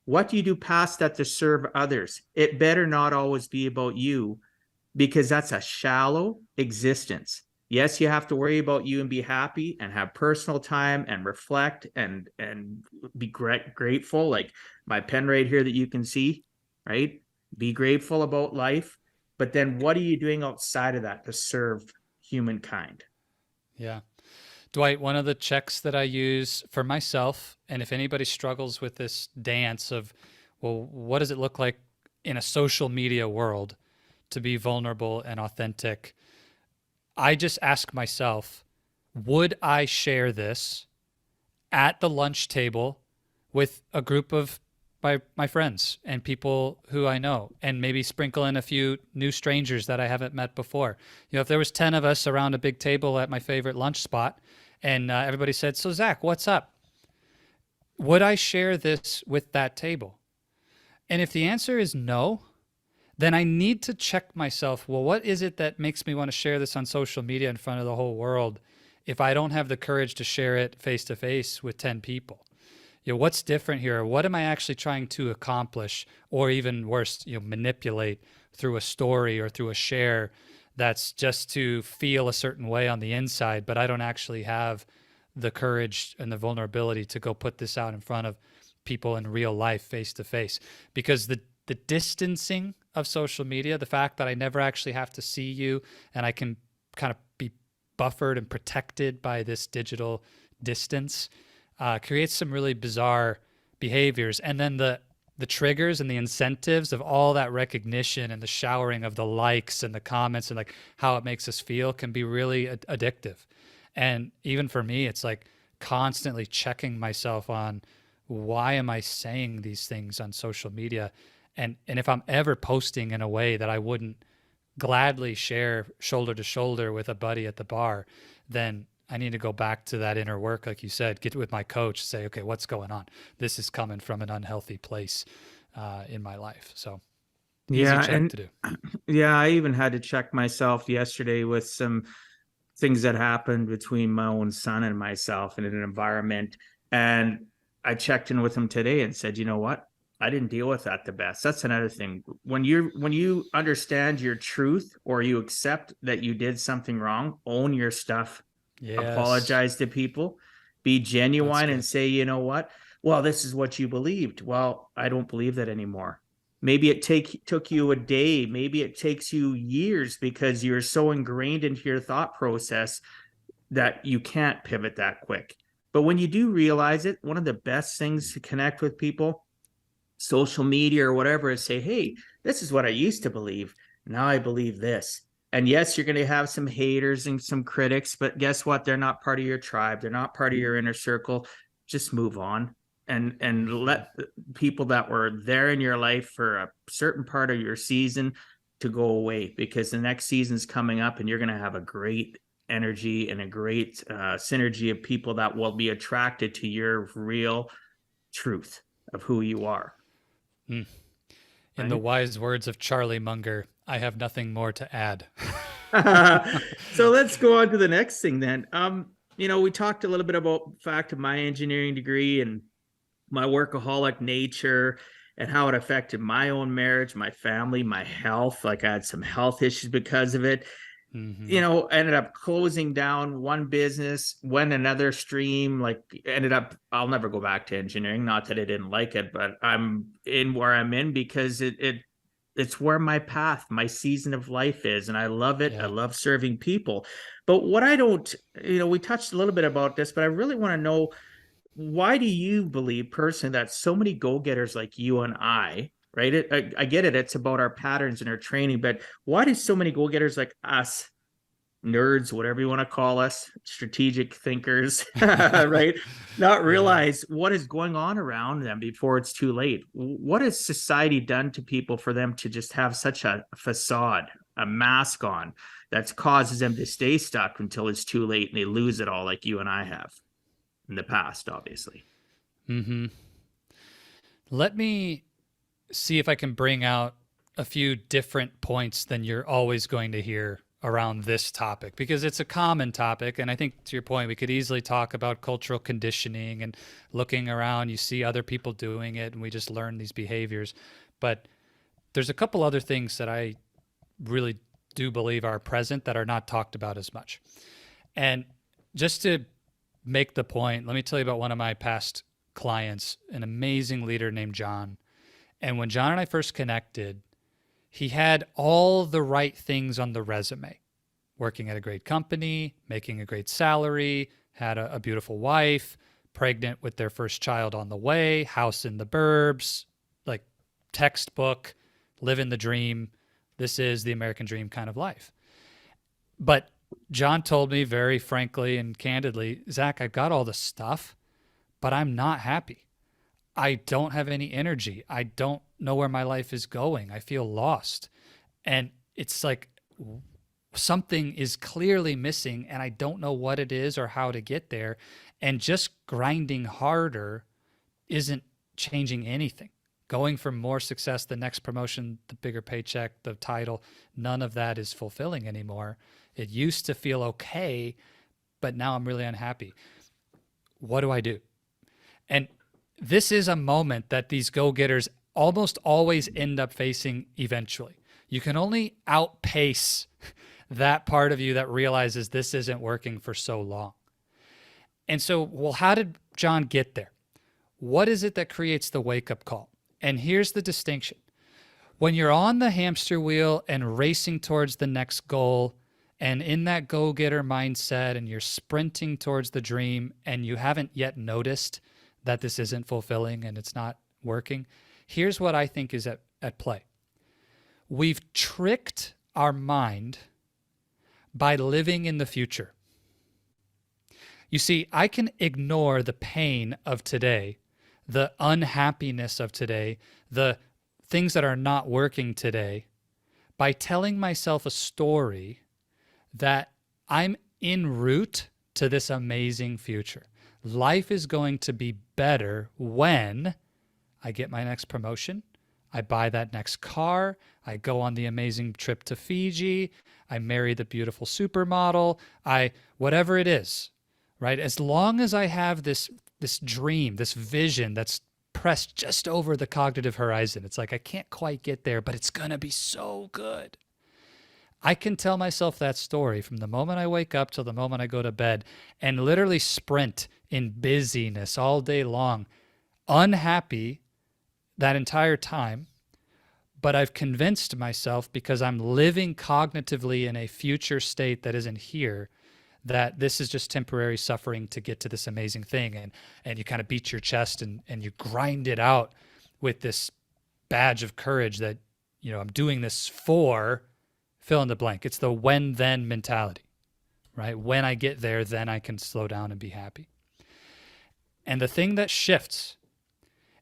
What do you do past that to serve others? It better not always be about you, because that's a shallow existence. Yes, you have to worry about you and be happy and have personal time and reflect and be grateful. Like my pen right here that you can see, right? Be grateful about life. But then what are you doing outside of that to serve humankind? Yeah. Dwight, one of the checks that I use for myself, and if anybody struggles with this dance of, well, what does it look like in a social media world to be vulnerable and authentic? I just ask myself, would I share this at the lunch table with a group of my friends and people who I know, and maybe sprinkle in a few new strangers that I haven't met before? If there was 10 of us around a big table at my favorite lunch spot, and everybody said, "So Zach, what's up?" Would I share this with that table? And if the answer is no, then I need to check myself. Well, what is it that makes me want to share this on social media in front of the whole world if I don't have the courage to share it face to face with 10 people? What's different here? What am I actually trying to accomplish, or even worse, manipulate through a story or through a share that's just to feel a certain way on the inside, but I don't actually have the courage and the vulnerability to go put this out in front of people in real life, face to face? Because the distancing of social media, the fact that I never actually have to see you, and I can kind of be buffered and protected by this digital distance, creates some really bizarre behaviors. And then the triggers and the incentives of all that recognition and the showering of the likes and the comments and like how it makes us feel can be really addictive. And even for me, it's like constantly checking myself on, why am I saying these things on social media? And if I'm ever posting in a way that I wouldn't gladly share shoulder to shoulder with a buddy at the bar, then I need to go back to that inner work, like you said, get with my coach, say, okay, what's going on? This is coming from an unhealthy place in my life. So easy check to do. Yeah, I even had to check myself yesterday with some things that happened between my own son and myself in an environment. And I checked in with him today and said, you know what? I didn't deal with that the best. That's another thing. When you understand your truth, or you accept that you did something wrong, own your stuff. Yes. Apologize to people, be genuine, and say, you know what? Well, this is what you believed. Well, I don't believe that anymore. Maybe it took you a day. Maybe it takes you years, because you're so ingrained into your thought process that you can't pivot that quick. But when you do realize it, one of the best things to connect with people, social media or whatever, is say, hey, this is what I used to believe. Now I believe this. And yes, you're going to have some haters and some critics, but guess what? They're not part of your tribe. They're not part of your inner circle. Just move on and let people that were there in your life for a certain part of your season to go away, because the next season's coming up, and you're going to have a great energy and a great synergy of people that will be attracted to your real truth of who you are. In the wise words of Charlie Munger, I have nothing more to add. So let's go on to the next thing then. We talked a little bit about the fact of my engineering degree and my workaholic nature and how it affected my own marriage, my family, my health. Like I had some health issues because of it. Ended up closing down one business, went another stream, I'll never go back to engineering. Not that I didn't like it, but I'm in where I'm in because it's where my path, my season of life is. And I love it. Yeah. I love serving people. But what I don't, we touched a little bit about this, but I really want to know, why do you believe personally that so many go-getters like you and I, right? I get it. It's about our patterns and our training, but why do so many go-getters like us, nerds, whatever you want to call us, strategic thinkers, right? Not realize what is going on around them before it's too late? What has society done to people for them to just have such a facade, a mask on that causes them to stay stuck until it's too late and they lose it all, like you and I have in the past, obviously? Let me see if I can bring out a few different points than you're always going to hear around this topic, because it's a common topic. And I think, to your point, we could easily talk about cultural conditioning and looking around. You see other people doing it and we just learn these behaviors. But there's a couple other things that I really do believe are present that are not talked about as much. And just to make the point, let me tell you about one of my past clients, an amazing leader named John. And when John and I first connected, he had all the right things on the resume: working at a great company, making a great salary, had a beautiful wife, pregnant with their first child on the way, house in the burbs, like textbook, living the dream. This is the American dream kind of life. But John told me very frankly and candidly, Zach, I've got all the stuff, but I'm not happy. I don't have any energy. I don't know where my life is going. I feel lost. And it's like something is clearly missing and I don't know what it is or how to get there. And just grinding harder isn't changing anything. Going for more success, the next promotion, the bigger paycheck, the title, none of that is fulfilling anymore. It used to feel okay, but now I'm really unhappy. What do I do? And this is a moment that these go-getters almost always end up facing eventually. You can only outpace that part of you that realizes this isn't working for so long. And so, well, how did John get there? What is it that creates the wake-up call? And here's the distinction. When you're on the hamster wheel and racing towards the next goal, and in that go-getter mindset, and you're sprinting towards the dream, and you haven't yet noticed that this isn't fulfilling and it's not working, here's what I think is at play. We've tricked our mind by living in the future. You see, I can ignore the pain of today, the unhappiness of today, the things that are not working today, by telling myself a story that I'm en route to this amazing future. Life is going to be better when I get my next promotion, I buy that next car, I go on the amazing trip to Fiji, I marry the beautiful supermodel, whatever it is, right? As long as I have this dream, this vision that's pressed just over the cognitive horizon, it's like I can't quite get there, but it's going to be so good. I can tell myself that story from the moment I wake up till the moment I go to bed and literally sprint in busyness all day long, unhappy that entire time, but I've convinced myself, because I'm living cognitively in a future state that isn't here, that this is just temporary suffering to get to this amazing thing. And you kind of beat your chest and you grind it out with this badge of courage that, I'm doing this for fill in the blank. It's the when then mentality, right? When I get there, then I can slow down and be happy. And the thing that shifts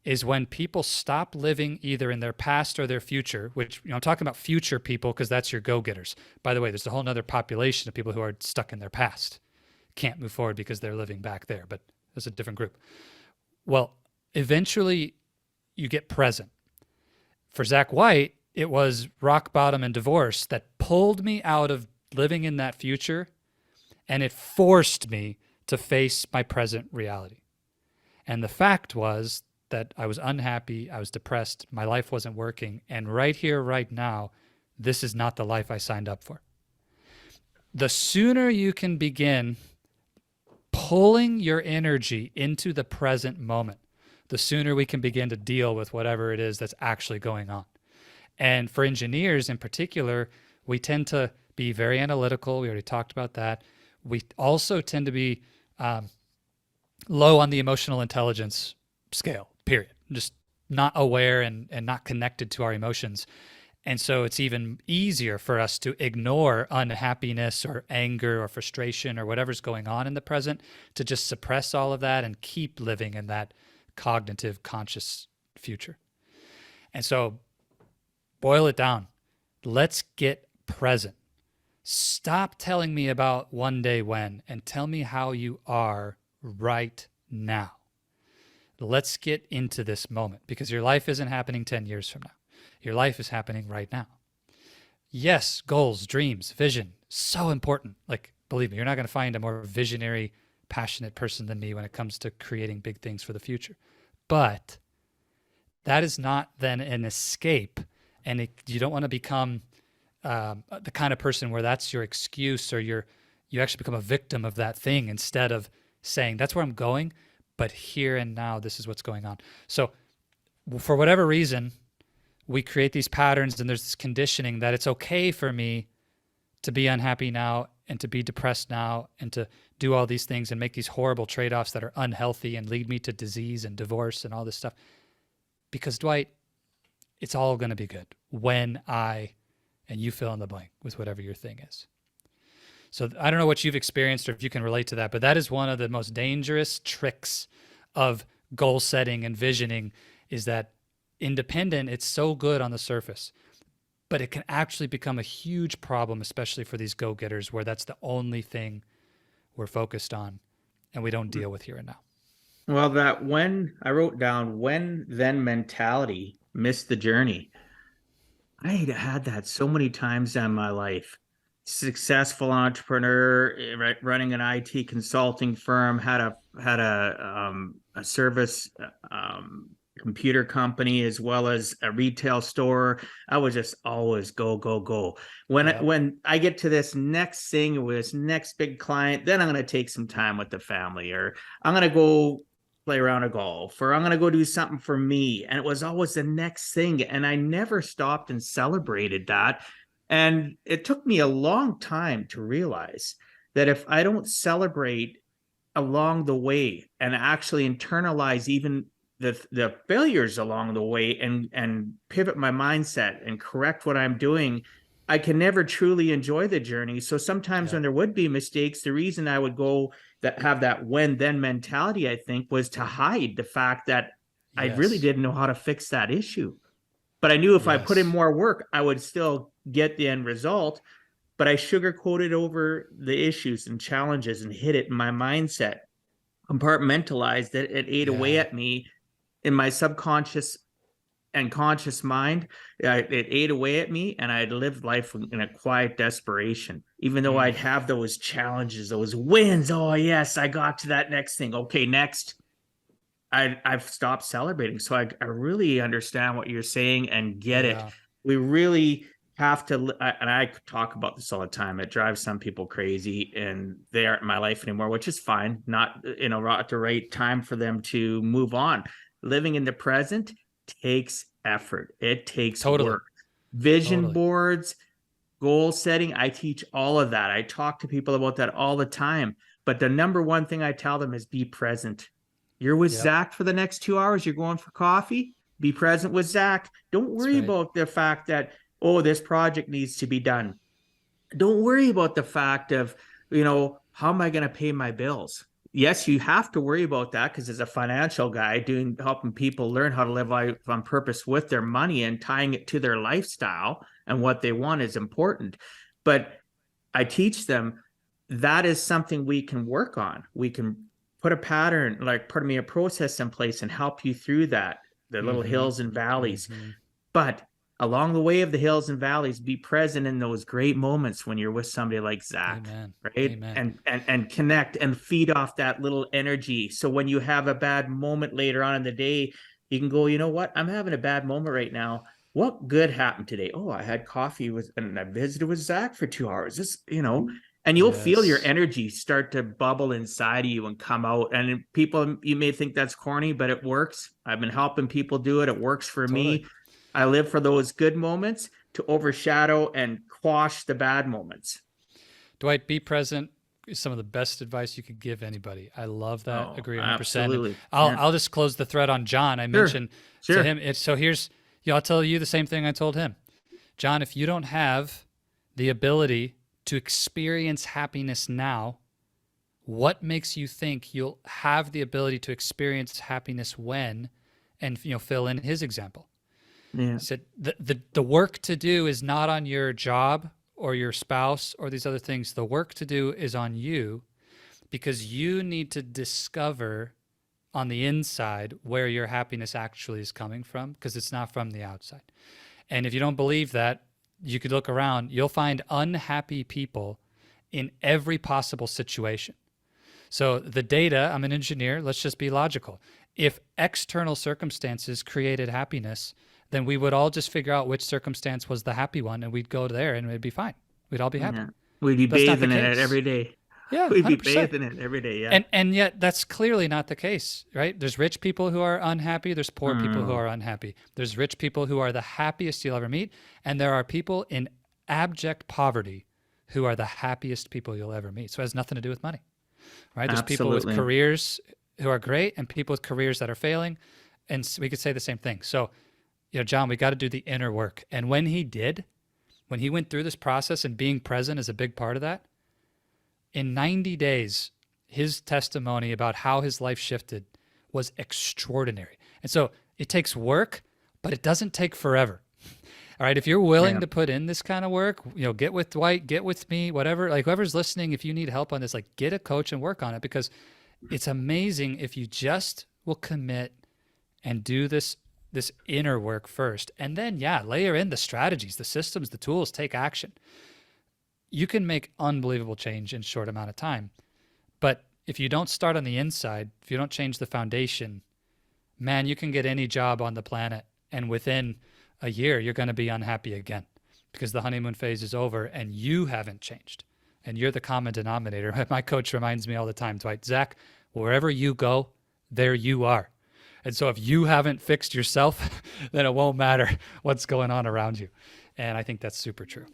is when people stop living either in their past or their future, which, I'm talking about future people because that's your go-getters. By the way, there's a whole nother population of people who are stuck in their past, can't move forward because they're living back there, but that's a different group. Well, eventually you get present. For Zach White, it was rock bottom and divorce that pulled me out of living in that future, and it forced me to face my present reality. And the fact was that I was unhappy, I was depressed, my life wasn't working, and right here, right now, this is not the life I signed up for. The sooner you can begin pulling your energy into the present moment, the sooner we can begin to deal with whatever it is that's actually going on. And for engineers in particular, we tend to be very analytical. We already talked about that. We also tend to be low on the emotional intelligence scale, period. Just not aware and not connected to our emotions. And so it's even easier for us to ignore unhappiness or anger or frustration or whatever's going on in the present, to just suppress all of that and keep living in that cognitive, conscious future. And so boil it down. Let's get present. Stop telling me about one day when, and tell me how you are right now. Let's get into this moment, because your life isn't happening 10 years from now. Your life is happening right now. Yes, goals, dreams, vision, so important. Like, believe me, you're not going to find a more visionary, passionate person than me when it comes to creating big things for the future. But that is not then an escape, and you don't want to become the kind of person where that's your excuse, or you actually become a victim of that thing, instead of saying, that's where I'm going, but here and now, this is what's going on. So for whatever reason, we create these patterns, and there's this conditioning that it's okay for me to be unhappy now and to be depressed now and to do all these things and make these horrible trade-offs that are unhealthy and lead me to disease and divorce and all this stuff. Because, Dwight, it's all going to be good when and you fill in the blank with whatever your thing is. So I don't know what you've experienced or if you can relate to that, but that is one of the most dangerous tricks of goal setting and visioning, is that independent, it's so good on the surface, but it can actually become a huge problem, especially for these go-getters, where that's the only thing we're focused on and we don't deal with here and now. Well, that when I wrote down when then mentality missed the journey. I had that so many times in my life. Successful entrepreneur, running an IT consulting firm, had a service computer company as well as a retail store. I was just always go, go, go. When I get to this next thing with this next big client, then I'm going to take some time with the family, or I'm going to go play around a golf, or I'm going to go do something for me. And it was always the next thing. And I never stopped and celebrated that. And it took me a long time to realize that if I don't celebrate along the way and actually internalize even the failures along the way and pivot my mindset and correct what I'm doing, I can never truly enjoy the journey. So sometimes when there would be mistakes, the reason I would have that when then mentality, I think, was to hide the fact that I really didn't know how to fix that issue. But I knew if I put in more work, I would still get the end result. But I sugarcoated over the issues and challenges and hid it in my mindset, compartmentalized it. It ate away at me in my subconscious and conscious mind. It ate away at me, and I'd lived life in a quiet desperation, even though I'd have those challenges, those wins. Oh, yes, I got to that next thing. Okay, next. I've stopped celebrating. So I really understand what you're saying and get it. We really have to, and I talk about this all the time. It drives some people crazy, and they aren't in my life anymore, which is fine. Not, at the right time for them to move on. Living in the present takes effort. It takes work. Vision boards, goal setting. I teach all of that. I talk to people about that all the time. But the number one thing I tell them is be present. You're with Zach for the next 2 hours. You're going for coffee. Be present with Zach. Don't worry about the fact that, this project needs to be done. Don't worry about the fact of, how am I going to pay my bills? Yes, you have to worry about that, because as a financial guy, helping people learn how to live life on purpose with their money and tying it to their lifestyle and what they want is important. But I teach them that is something we can work on. We can put a pattern, a process in place and help you through that, the little hills and valleys. But along the way of the hills and valleys, be present in those great moments when you're with somebody like Zach, Amen. right? Amen. And connect and feed off that little energy. So when you have a bad moment later on in the day, you can go, you know what? I'm having a bad moment right now. What good happened today? Oh, I had coffee with, and I visited with Zach for 2 hours. And you'll feel your Yes. energy start to bubble inside of you and come out. And people, you may think that's corny, but it works. I've been helping people do it. It works for Totally. me. I live for those good moments to overshadow and quash the bad moments. Dwight, be present is some of the best advice you could give anybody. I love that. Oh, Agree 100%. And absolutely. I'll Yeah. I'll just close the thread on John. I Sure. mentioned to Sure. him so here's I'll tell you the same thing I told him. John, if you don't have the ability to experience happiness now, what makes you think you'll have the ability to experience happiness when? And fill in his example. Yeah. He said the work to do is not on your job or your spouse or these other things. The work to do is on you, because you need to discover on the inside where your happiness actually is coming from, because it's not from the outside. And if you don't believe that, you could look around. You'll find unhappy people in every possible situation. So the data, I'm an engineer, let's just be logical. If external circumstances created happiness, then we would all just figure out which circumstance was the happy one and we'd go there and it'd be fine. We'd all be happy. Yeah. We'd be That's not the bathing in it case. every day. Yeah, We'd be 100%. bathing in it every day. Yeah. And yet that's clearly not the case, right? There's rich people who are unhappy. There's poor people who are unhappy. There's rich people who are the happiest you'll ever meet. And there are people in abject poverty who are the happiest people you'll ever meet. So it has nothing to do with money, right? There's people with Absolutely. careers who are great and people with careers that are failing. And we could say the same thing. So, John, we got to do the inner work. And when he went through this process, and being present is a big part of that, in 90 days, his testimony about how his life shifted was extraordinary. And so it takes work, but it doesn't take forever. All right. If you're willing Yeah. to put in this kind of work, get with Dwight, get with me, whatever, like whoever's listening, if you need help on this, like get a coach and work on it, because it's amazing if you just will commit and do this inner work first. And then, layer in the strategies, the systems, the tools, take action. You can make unbelievable change in a short amount of time. But if you don't start on the inside, if you don't change the foundation, man, you can get any job on the planet, and within a year, you're going to be unhappy again, because the honeymoon phase is over and you haven't changed. And you're the common denominator. My coach reminds me all the time, Dwight, Zach, wherever you go, there you are. And so if you haven't fixed yourself, then it won't matter what's going on around you. And I think that's super true.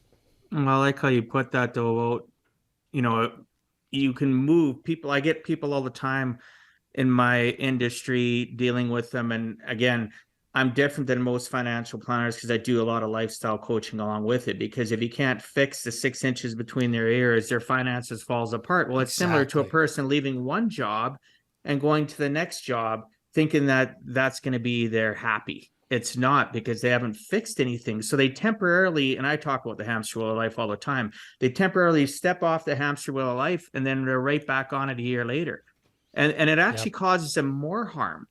Well, I like how you put that though about, you can move people. I get people all the time in my industry dealing with them. And again, I'm different than most financial planners because I do a lot of lifestyle coaching along with it. Because if you can't fix the 6 inches between their ears, their finances falls apart. Well, it's similar to a Exactly. person leaving one job and going to the next job thinking that that's going to be their happy. It's not, because they haven't fixed anything. So they temporarily, and I talk about the hamster wheel of life all the time, they temporarily step off the hamster wheel of life and then they're right back on it a year later. And it actually causes them more harm.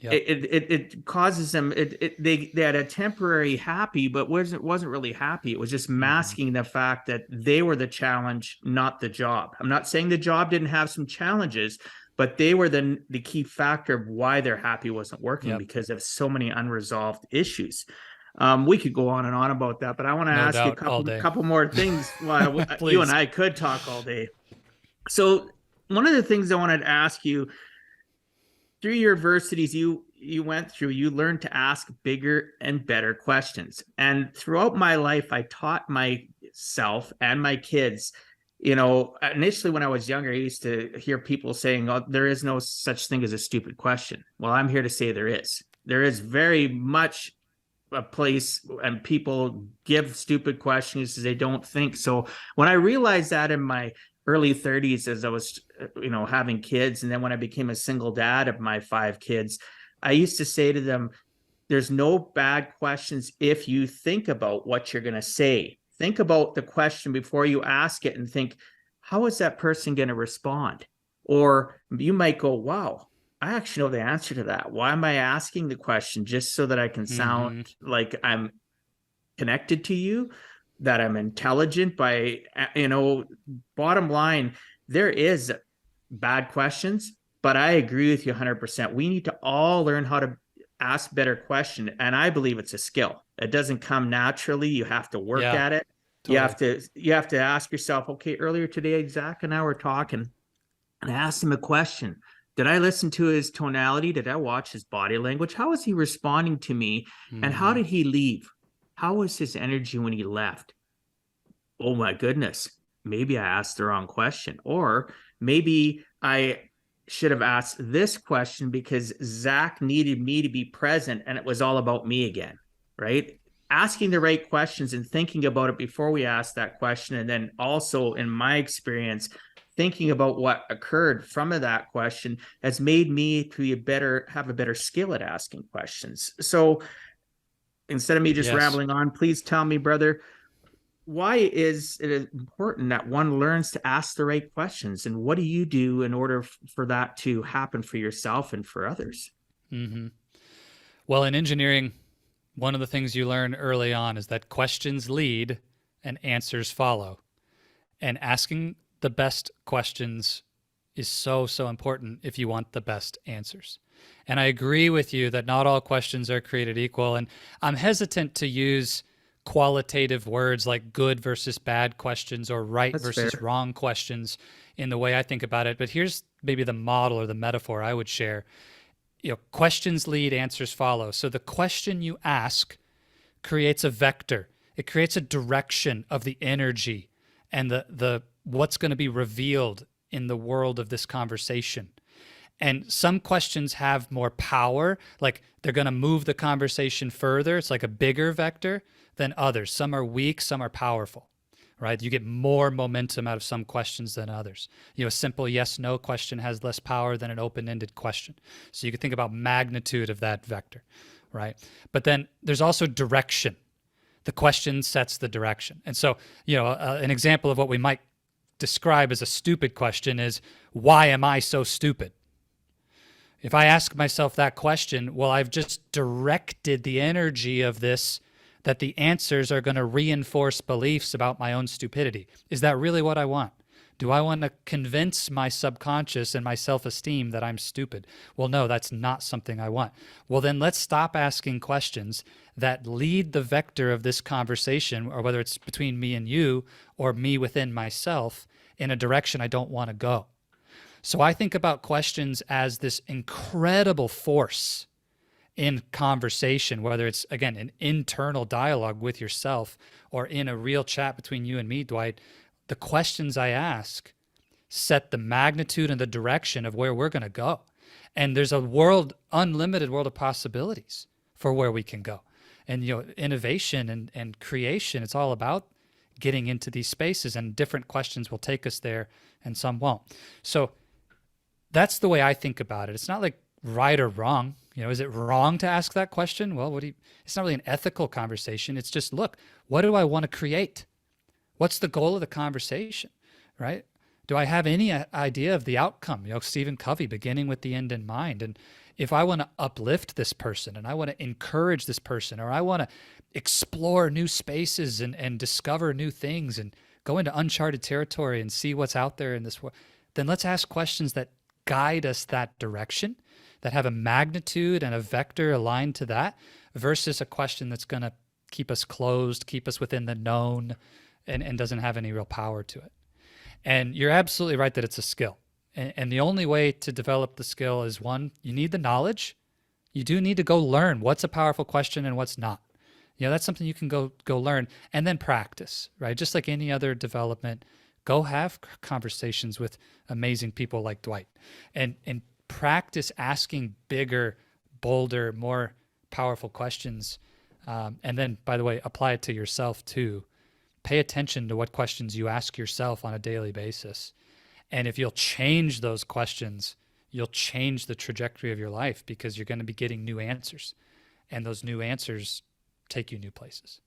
Yep. It causes them, they had a temporary happy, but wasn't really happy. It was just masking the fact that they were the challenge, not the job. I'm not saying the job didn't have some challenges, but they were the key factor of why their happy wasn't working, because of so many unresolved issues. We could go on and on about that, but I want to ask you a couple more things. Well, you and I could talk all day. So one of the things I wanted to ask you, through your adversities you went through, you learned to ask bigger and better questions. And throughout my life, I taught myself and my kids, initially when I was younger, I used to hear people saying, oh, there is no such thing as a stupid question. Well, I'm here to say there is. There is very much a place, and people give stupid questions because they don't think. So when I realized that in my early 30s, as I was, having kids, and then when I became a single dad of my 5 kids, I used to say to them, there's no bad questions if you think about what you're going to say. Think about the question before you ask it and think, how is that person going to respond? Or you might go, wow, I actually know the answer to that. Why am I asking the question? Just so that I can sound Mm-hmm. like I'm connected to you, that I'm intelligent by, bottom line, there is bad questions, but I agree with you 100%. We need to all learn how to ask better questions. And I believe it's a skill. It doesn't come naturally. You have to work Yeah, at it. totally. You have to ask yourself, okay, earlier today, Zach and I were talking, and I asked him a question. Did I listen to his tonality? Did I watch his body language? How was he responding to me? And how Mm-hmm. did he leave? How was his energy when he left? Oh my goodness. Maybe I asked the wrong question. Or maybe I should have asked this question because Zach needed me to be present and it was all about me again, right? Asking the right questions and thinking about it before we ask that question. And then also, in my experience, thinking about what occurred from that question has made me to be have a better skill at asking questions. So instead of me just Yes. rambling on, please tell me, brother, why is it important that one learns to ask the right questions, and what do you do in order for that to happen for yourself and for others? Mm-hmm. Well, in engineering, one of the things you learn early on is that questions lead and answers follow. And asking the best questions is so, so important if you want the best answers. And I agree with you that not all questions are created equal. And I'm hesitant to use qualitative words like good versus bad questions or right That's versus fair. wrong questions in the way I think about it. But here's maybe the model or the metaphor I would share. Questions lead, answers follow. So the question you ask creates a vector. It creates a direction of the energy and the what's going to be revealed in the world of this conversation. And some questions have more power, like they're going to move the conversation further. It's like a bigger vector than others. Some are weak, some are powerful, right? You get more momentum out of some questions than others. A simple yes no question has less power than an open ended question. So you can think about magnitude of that vector, right? But then there's also direction. The question sets the direction. And so, an example of what we might describe as a stupid question is, why am I so stupid? If I ask myself that question, well, I've just directed the energy of this that the answers are going to reinforce beliefs about my own stupidity. Is that really what I want? Do I want to convince my subconscious and my self-esteem that I'm stupid? Well, no, that's not something I want. Well, then let's stop asking questions that lead the vector of this conversation, or whether it's between me and you or me within myself, in a direction I don't want to go. So I think about questions as this incredible force in conversation, whether it's, again, an internal dialogue with yourself or in a real chat between you and me, Dwight. The questions I ask set the magnitude and the direction of where we're going to go. And there's a unlimited world of possibilities for where we can go. And, innovation and creation, it's all about getting into these spaces, and different questions will take us there and some won't. So that's the way I think about it. It's not like right or wrong. Is it wrong to ask that question? Well, it's not really an ethical conversation. It's just, look, what do I want to create? What's the goal of the conversation, right? Do I have any idea of the outcome? Stephen Covey, beginning with the end in mind. And if I want to uplift this person, and I want to encourage this person, or I want to explore new spaces and discover new things and go into uncharted territory and see what's out there in this world, then let's ask questions that guide us that direction, that have a magnitude and a vector aligned to that, versus a question that's going to keep us closed, keep us within the known, and doesn't have any real power to it. And you're absolutely right that it's a skill. And the only way to develop the skill is, one, you need the knowledge. You do need to go learn what's a powerful question and what's not. That's something you can go learn, and then practice, right? Just like any other development, go have conversations with amazing people like Dwight, and practice asking bigger, bolder, more powerful questions. And then, by the way, apply it to yourself too. Pay attention to what questions you ask yourself on a daily basis. And if you'll change those questions, you'll change the trajectory of your life, because you're going to be getting new answers. And those new answers take you new places.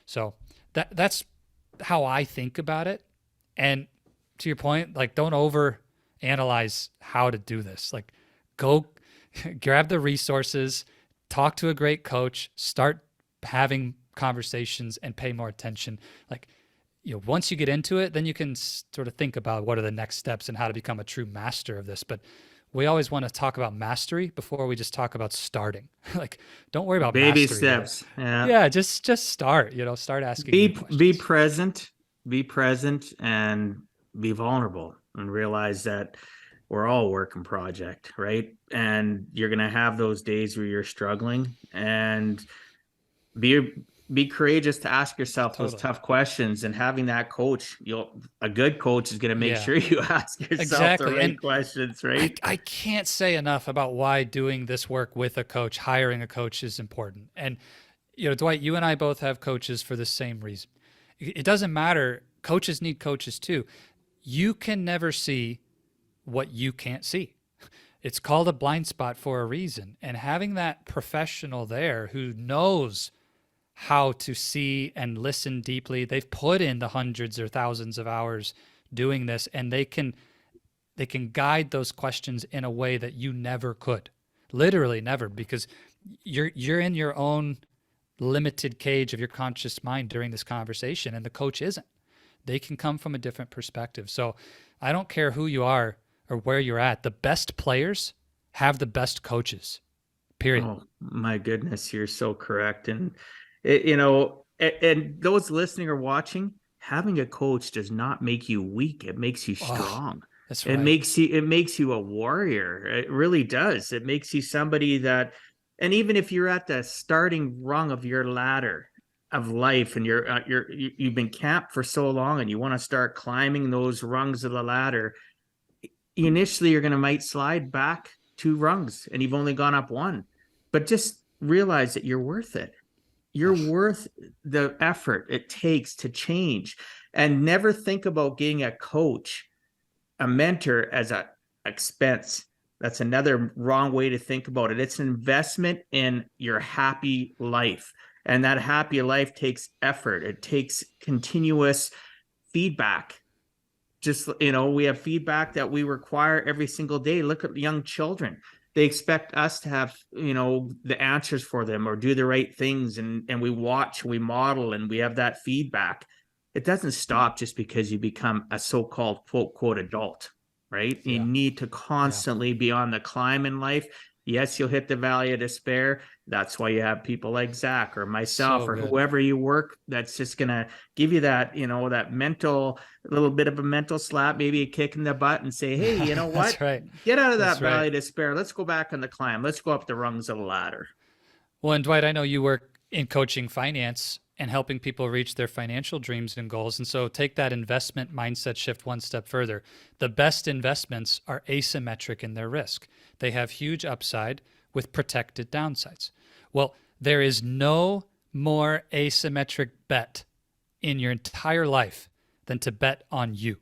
So that's how I think about it. And to your point, like, don't over analyze how to do this. Like, go grab the resources, talk to a great coach, start having conversations and pay more attention. Like, once you get into it, then you can sort of think about what are the next steps and how to become a true master of this. But we always want to talk about mastery before we just talk about starting. Like, don't worry about Baby mastery yet. steps. Yeah. Yeah, just start, start asking Be me questions. be present and be vulnerable and realize that we're all a work in project, right? And you're going to have those days where you're struggling, and be courageous to ask yourself those tough questions. And having that coach, a good coach is going to make sure you ask yourself the right questions, right? I can't say enough about why doing this work with a coach, hiring a coach, is important. And Dwight, you and I both have coaches for the same reason. It doesn't matter. Coaches need coaches too. You can never see what you can't see. It's called a blind spot for a reason. And having that professional there who knows how to see and listen deeply, they've put in the hundreds or thousands of hours doing this, and they can guide those questions in a way that you never could. Literally never, because you're in your own limited cage of your conscious mind during this conversation, and the coach isn't. They can come from a different perspective. So I don't care who you are or where you're at. The best players have the best coaches, period. Oh my goodness, you're so correct. And and those listening or watching, having a coach does not make you weak. It makes you strong. That's right. It makes you a warrior. It really does. It makes you somebody that, and even if you're at the starting rung of your ladder of life and you've been camped for so long and you want to start climbing those rungs of the ladder, initially you're going to might slide back 2 rungs and you've only gone up 1, but just realize that you're worth it. You're worth the effort it takes to change, and never think about getting a coach, a mentor as an expense. That's another wrong way to think about it. It's an investment in your happy life. And that happy life takes effort. It takes continuous feedback. Just, we have feedback that we require every single day. Look at young children. They expect us to have, the answers for them or do the right things. And we watch, we model, and we have that feedback. It doesn't stop just because you become a so-called quote adult, right? Yeah. You need to constantly be on the climb in life. Yes, you'll hit the valley of despair. That's why you have people like Zach or myself or whoever you work, that's just going to give you that, that mental, little bit of a mental slap, maybe a kick in the butt, and say, hey, you know what? That's right. Get out of that valley of despair. Let's go back on the climb. Let's go up the rungs of the ladder. Well, and Dwight, I know you work in coaching finance and helping people reach their financial dreams and goals. And so take that investment mindset shift one step further. The best investments are asymmetric in their risk. They have huge upside with protected downsides. Well, there is no more asymmetric bet in your entire life than to bet on you.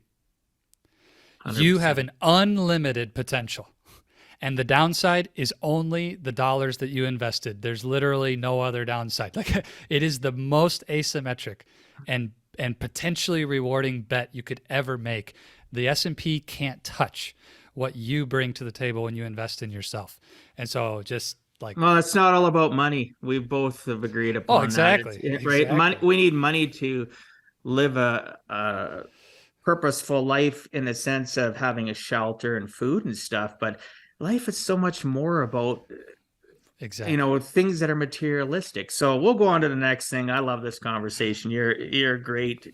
100%. You have an unlimited potential. And the downside is only the dollars that you invested. There's literally no other downside. Like, it is the most asymmetric and potentially rewarding bet you could ever make. The S&P can't touch what you bring to the table when you invest in yourself. And so just like... Well, it's not all about money. We both have agreed upon that. Exactly. Right? Money, we need money to live a purposeful life in the sense of having a shelter and food and stuff. But life is so much more about, things that are materialistic. So we'll go on to the next thing. I love this conversation. You're a great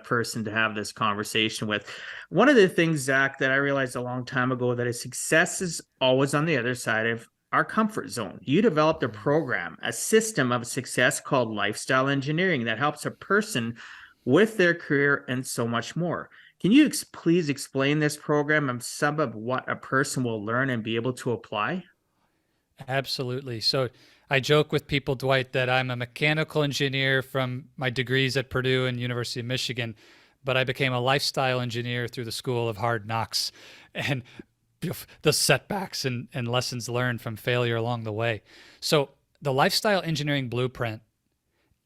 person to have this conversation with. One of the things, Zach, that I realized a long time ago, that success is always on the other side of our comfort zone. You developed a program, a system of success called lifestyle engineering that helps a person with their career and so much more. Can you please explain this program and some of what a person will learn and be able to apply? Absolutely. So I joke with people, Dwight, that I'm a mechanical engineer from my degrees at Purdue and University of Michigan, but I became a lifestyle engineer through the School of Hard Knocks and the setbacks and lessons learned from failure along the way. So the lifestyle engineering blueprint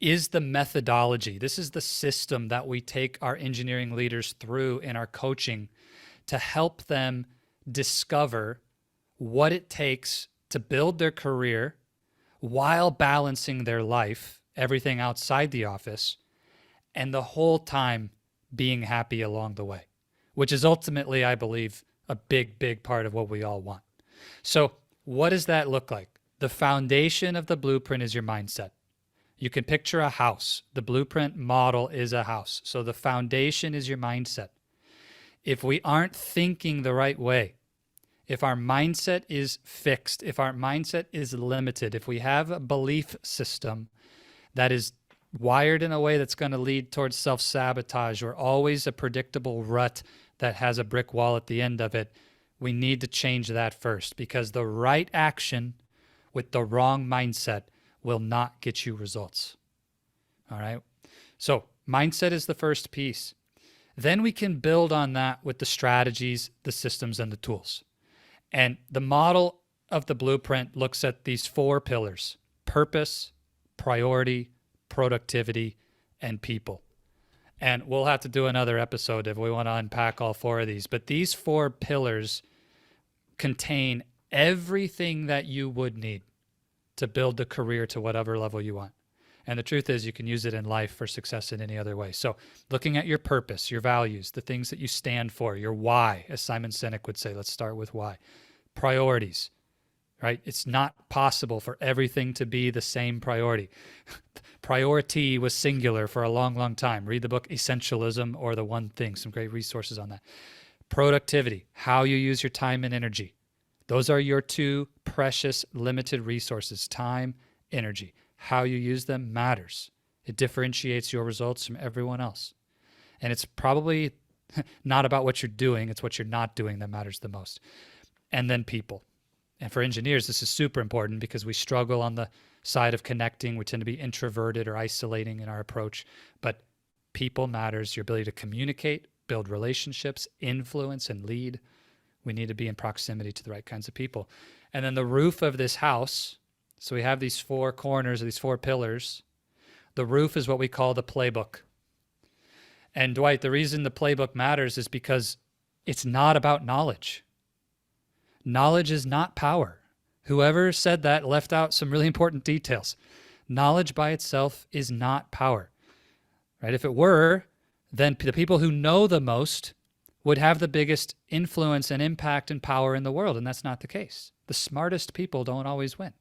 is the methodology. This is the system that we take our engineering leaders through in our coaching to help them discover what it takes to build their career while balancing their life, everything outside the office, and the whole time being happy along the way, which is ultimately, I believe, a big, big part of what we all want. So what does that look like? The foundation of the blueprint is your mindset. You can picture a house. The blueprint model is a house. So the foundation is your mindset. If we aren't thinking the right way, if our mindset is fixed, if our mindset is limited, if we have a belief system that is wired in a way that's going to lead towards self-sabotage or always a predictable rut that has a brick wall at the end of it, we need to change that first, because the right action with the wrong mindset will not get you results. All right? So mindset is the first piece. Then we can build on that with the strategies, the systems, and the tools. And the model of the blueprint looks at these 4 pillars: purpose, priority, productivity, and people. And we'll have to do another episode if we want to unpack all 4 of these. But these 4 pillars contain everything that you would need to build the career to whatever level you want. And the truth is, you can use it in life for success in any other way. So looking at your purpose, your values, the things that you stand for, your why, as Simon Sinek would say, let's start with why. Priorities, right? It's not possible for everything to be the same priority. Priority was singular for a long, long time. Read the book Essentialism or The One Thing, some great resources on that. Productivity, how you use your time and energy. Those are your 2 precious, limited resources: time, energy. How you use them matters. It differentiates your results from everyone else. And it's probably not about what you're doing, it's what you're not doing that matters the most. And then people. And for engineers, this is super important because we struggle on the side of connecting. We tend to be introverted or isolating in our approach. But people matters. Your ability to communicate, build relationships, influence, and lead. We need to be in proximity to the right kinds of people. And then the roof of this house, so we have these 4 corners, these 4 pillars. The roof is what we call the playbook. And Dwight, the reason the playbook matters is because it's not about knowledge. Knowledge is not power. Whoever said that left out some really important details. Knowledge by itself is not power, right? If it were, then the people who know the most would have the biggest influence and impact and power in the world, and that's not the case. The smartest people don't always win.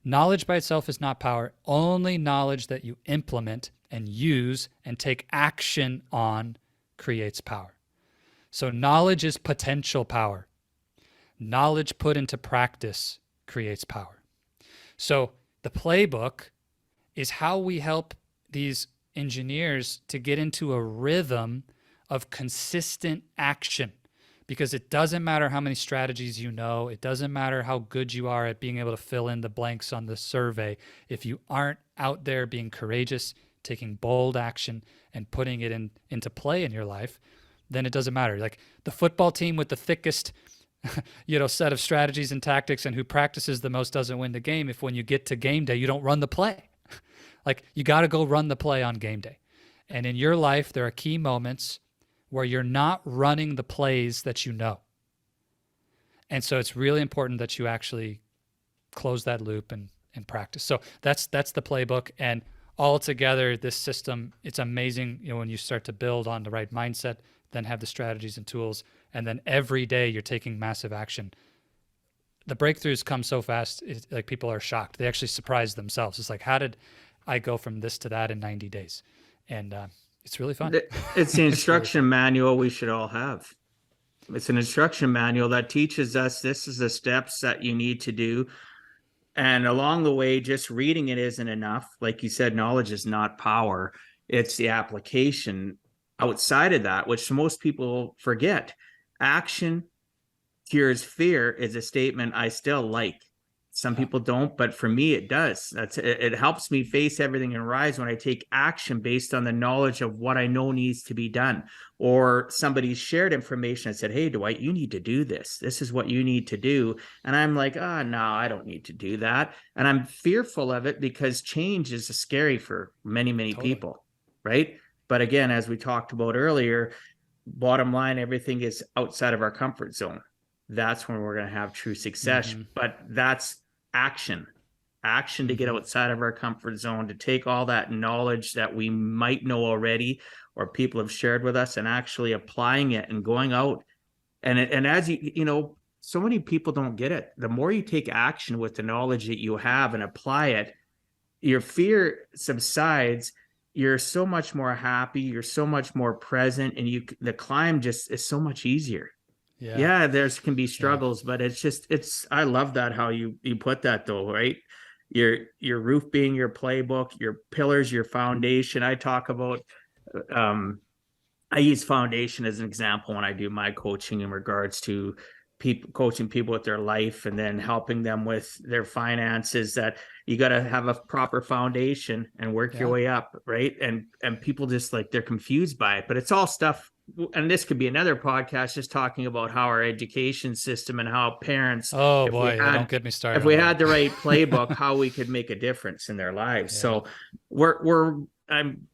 Knowledge by itself is not power. Only knowledge that you implement and use and take action on creates power. So knowledge is potential power. Knowledge put into practice creates power. So the playbook is how we help these engineers to get into a rhythm of consistent action, because it doesn't matter how many strategies you know. It doesn't matter how good you are at being able to fill in the blanks on the survey. If you aren't out there being courageous, taking bold action and putting it into play in your life, then it doesn't matter. Like the football team with the thickest set of strategies and tactics and who practices the most doesn't win the game if when you get to game day, you don't run the play. Like you got to go run the play on game day. And in your life, there are key moments where you're not running the plays that you know. And so it's really important that you actually close that loop and practice. So that's the playbook. And all together, this system, it's amazing, when you start to build on the right mindset, then have the strategies and tools, and then every day you're taking massive action. The breakthroughs come so fast, like people are shocked. They actually surprise themselves. It's like, how did I go from this to that in 90 days? And it's really fun. It's the instruction manual we should all have. It's an instruction manual that teaches us this is the steps that you need to do. And along the way, just reading it isn't enough. Like you said, knowledge is not power. It's the application outside of that, which most people forget. Action cures fear is a statement I still like. Some people don't, but for me, it does. It helps me face everything and rise when I take action based on the knowledge of what I know needs to be done. Or somebody shared information and said, hey, Dwight, you need to do this. This is what you need to do. And I'm like, no, I don't need to do that. And I'm fearful of it because change is scary for many, many people, right? But again, as we talked about earlier, bottom line, everything is outside of our comfort zone. that's when we're going to have true success. But that's action to get outside of our comfort zone, to take all that knowledge that we might know already or people have shared with us and actually applying it and going out. And as you know, so many people don't get it. The more you take action with the knowledge that you have and apply it, your fear subsides. You're so much more happy. You're so much more present, and the climb just is so much easier. Yeah, there's can be struggles, but I love that how you put that though, right? Your roof being your playbook, your pillars, your foundation. I talk about I use foundation as an example when I do my coaching in regards to coaching people with their life and then helping them with their finances, that you got to have a proper foundation and work your way up, right? And people just like, they're confused by it, but it's all stuff. And this could be another podcast just talking about how our education system and how parents, don't get me started. If we had the right playbook, how we could make a difference in their lives. So I'm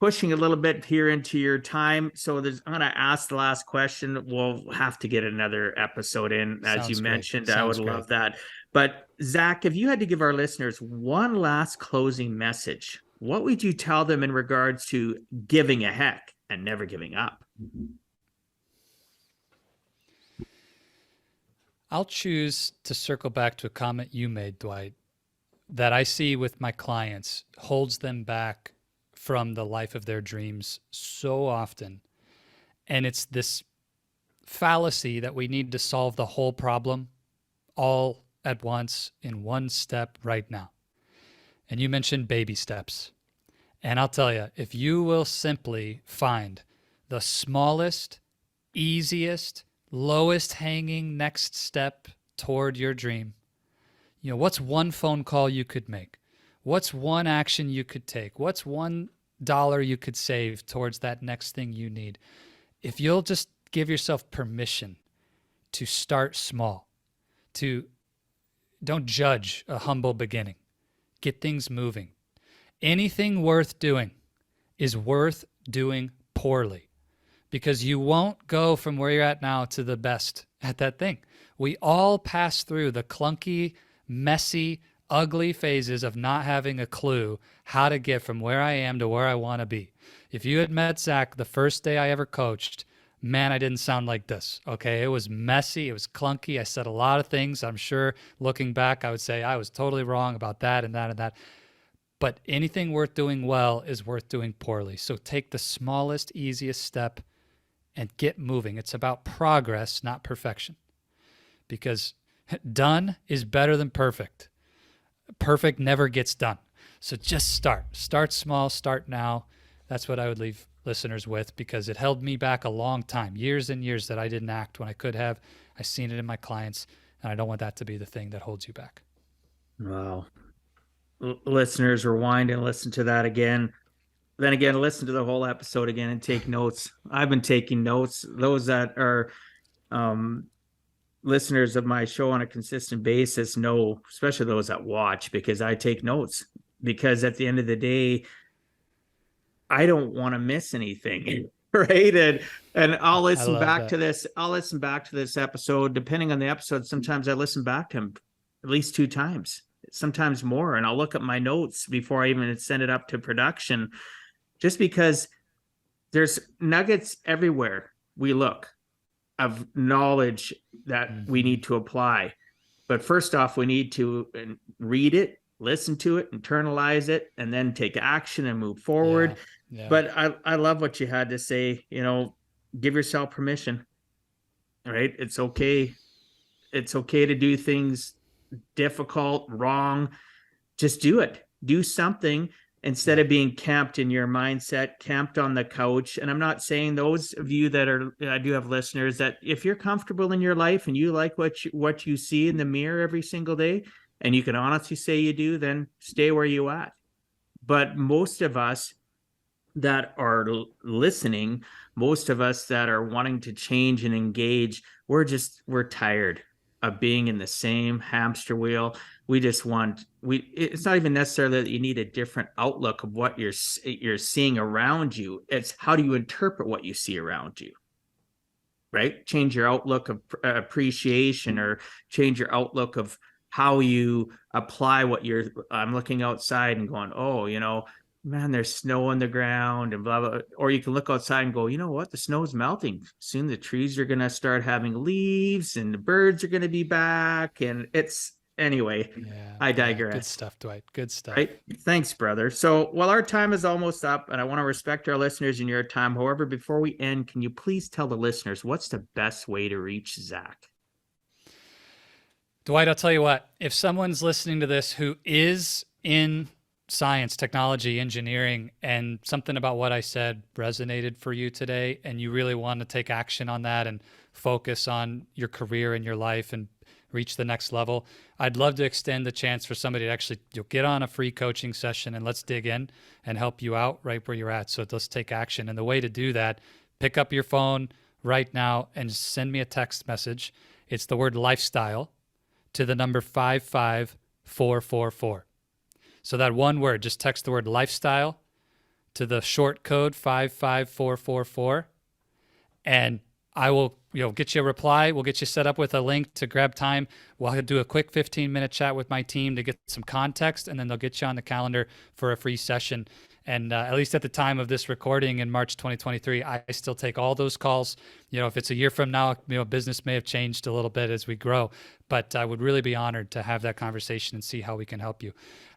pushing a little bit here into your time. So I'm going to ask the last question. We'll have to get another episode in, as you mentioned. I would love that. But Zach, if you had to give our listeners one last closing message, what would you tell them in regards to giving a heck and never giving up? I'll choose to circle back to a comment you made, Dwight, that I see with my clients holds them back from the life of their dreams so often. And it's this fallacy that we need to solve the whole problem all at once in one step right now. And you mentioned baby steps. And I'll tell you, if you will simply find the smallest, easiest, lowest hanging next step toward your dream, you know, what's one phone call you could make? What's one action you could take? What's $1 you could save towards that next thing you need? If you'll just give yourself permission to start small, don't judge a humble beginning, get things moving. Anything worth doing is worth doing poorly, because you won't go from where you're at now to the best at that thing. We all pass through the clunky, messy, ugly phases of not having a clue how to get from where I am to where I want to be. If you had met Zach the first day I ever coached, man, I didn't sound like this, okay? It was messy. It was clunky. I said a lot of things. I'm sure looking back, I would say I was totally wrong about that and that and that. But anything worth doing well is worth doing poorly. So take the smallest, easiest step and get moving. It's about progress, not perfection. Because done is better than perfect. Perfect never gets done. So just start. Start small, start now. That's what I would leave listeners with, because it held me back a long time, years and years that I didn't act when I could have. I've seen it in my clients, and I don't want that to be the thing that holds you back. Wow. Listeners, rewind and listen to that again. Then again, listen to the whole episode again and take notes. I've been taking notes. Those that are listeners of my show on a consistent basis know, especially those that watch, because I take notes. Because at the end of the day, I don't want to miss anything, right? And I'll listen back to this. I'll listen back to this episode. Depending on the episode, sometimes I listen back to him at least 2 times, sometimes more. And I'll look at my notes before I even send it up to production, just because there's nuggets everywhere we look of knowledge that we need to apply. But first off, we need to read it, listen to it, internalize it, and then take action and move forward. Yeah. But I love what you had to say. You know, give yourself permission, right? It's okay. It's okay to do things difficult, wrong. Just do it. Do something instead of being camped in your mindset, camped on the couch. And I'm not saying those of you that are, I do have listeners, that if you're comfortable in your life and you like what you see in the mirror every single day, and you can honestly say you do, then stay where you at. But most of us that are listening, most of us that are wanting to change and engage, we're tired of being in the same hamster wheel. It's not even necessarily that you need a different outlook of what you're seeing around you. It's how do you interpret what you see around you, right? Change your outlook of appreciation, or change your outlook of how you apply what I'm looking outside and going, oh, man, there's snow on the ground and blah, blah. Or you can look outside and go, you know what? The snow's melting. Soon the trees are going to start having leaves and the birds are going to be back. And anyway, I digress. Good stuff, Dwight. Good stuff. Right. Thanks, brother. So, well, our time is almost up and I want to respect our listeners and your time. However, before we end, can you please tell the listeners what's the best way to reach Zach? Dwight, I'll tell you what, if someone's listening to this who is in science, technology, engineering, and something about what I said resonated for you today, and you really want to take action on that and focus on your career and your life and reach the next level, I'd love to extend the chance for somebody to actually get on a free coaching session and let's dig in and help you out right where you're at. So let's take action. And the way to do that, pick up your phone right now and send me a text message. It's the word lifestyle to the number 55444. So that one word, just text the word lifestyle to the short code 55444, and I will get you a reply. We'll get you set up with a link to grab time. We'll do a quick 15-minute chat with my team to get some context, and then they'll get you on the calendar for a free session. And at least at the time of this recording in March 2023, I still take all those calls. If it's a year from now, business may have changed a little bit as we grow, but I would really be honored to have that conversation and see how we can help you.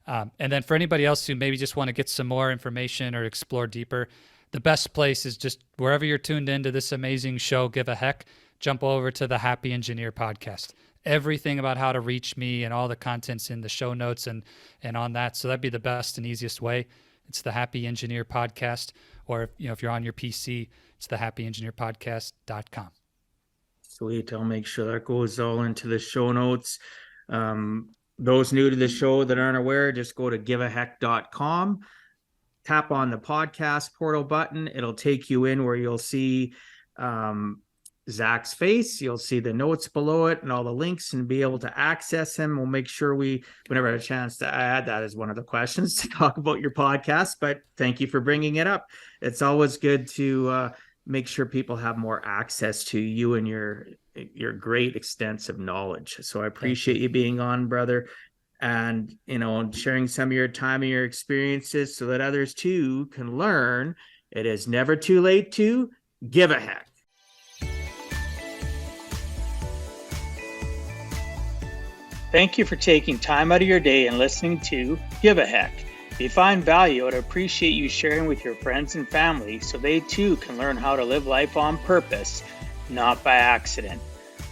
And then for anybody else who maybe just want to get some more information or explore deeper, the best place is just wherever you're tuned into this amazing show, Give a Heck, jump over to the Happy Engineer podcast. Everything about how to reach me and all the content's in the show notes and on that. So that'd be the best and easiest way. It's the Happy Engineer podcast, or if you're on your PC, it's the happyengineerpodcast.com. Sweet. I'll make sure that goes all into the show notes. Those new to the show that aren't aware, just go to giveaheck.com, tap on the podcast portal button. It'll take you in where you'll see Zach's face. You'll see the notes below it and all the links and be able to access him. We'll make sure whenever I have a chance to add that as one of the questions to talk about your podcast, but thank you for bringing it up. It's always good to make sure people have more access to you and your great extensive knowledge. So I appreciate you being on, brother, and sharing some of your time and your experiences so that others too can learn. It is never too late to give a heck. Thank you for taking time out of your day and listening to Give a Heck. If you find value, I'd appreciate you sharing with your friends and family so they too can learn how to live life on purpose, not by accident.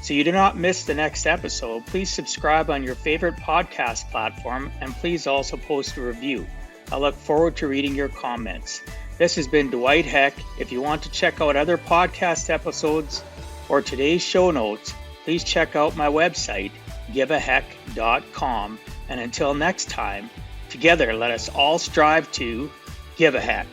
So you do not miss the next episode, please subscribe on your favorite podcast platform and please also post a review. I look forward to reading your comments. This has been Dwight Heck. If you want to check out other podcast episodes or today's show notes, please check out my website, giveaheck.com. And until next time, together let us all strive to give a heck.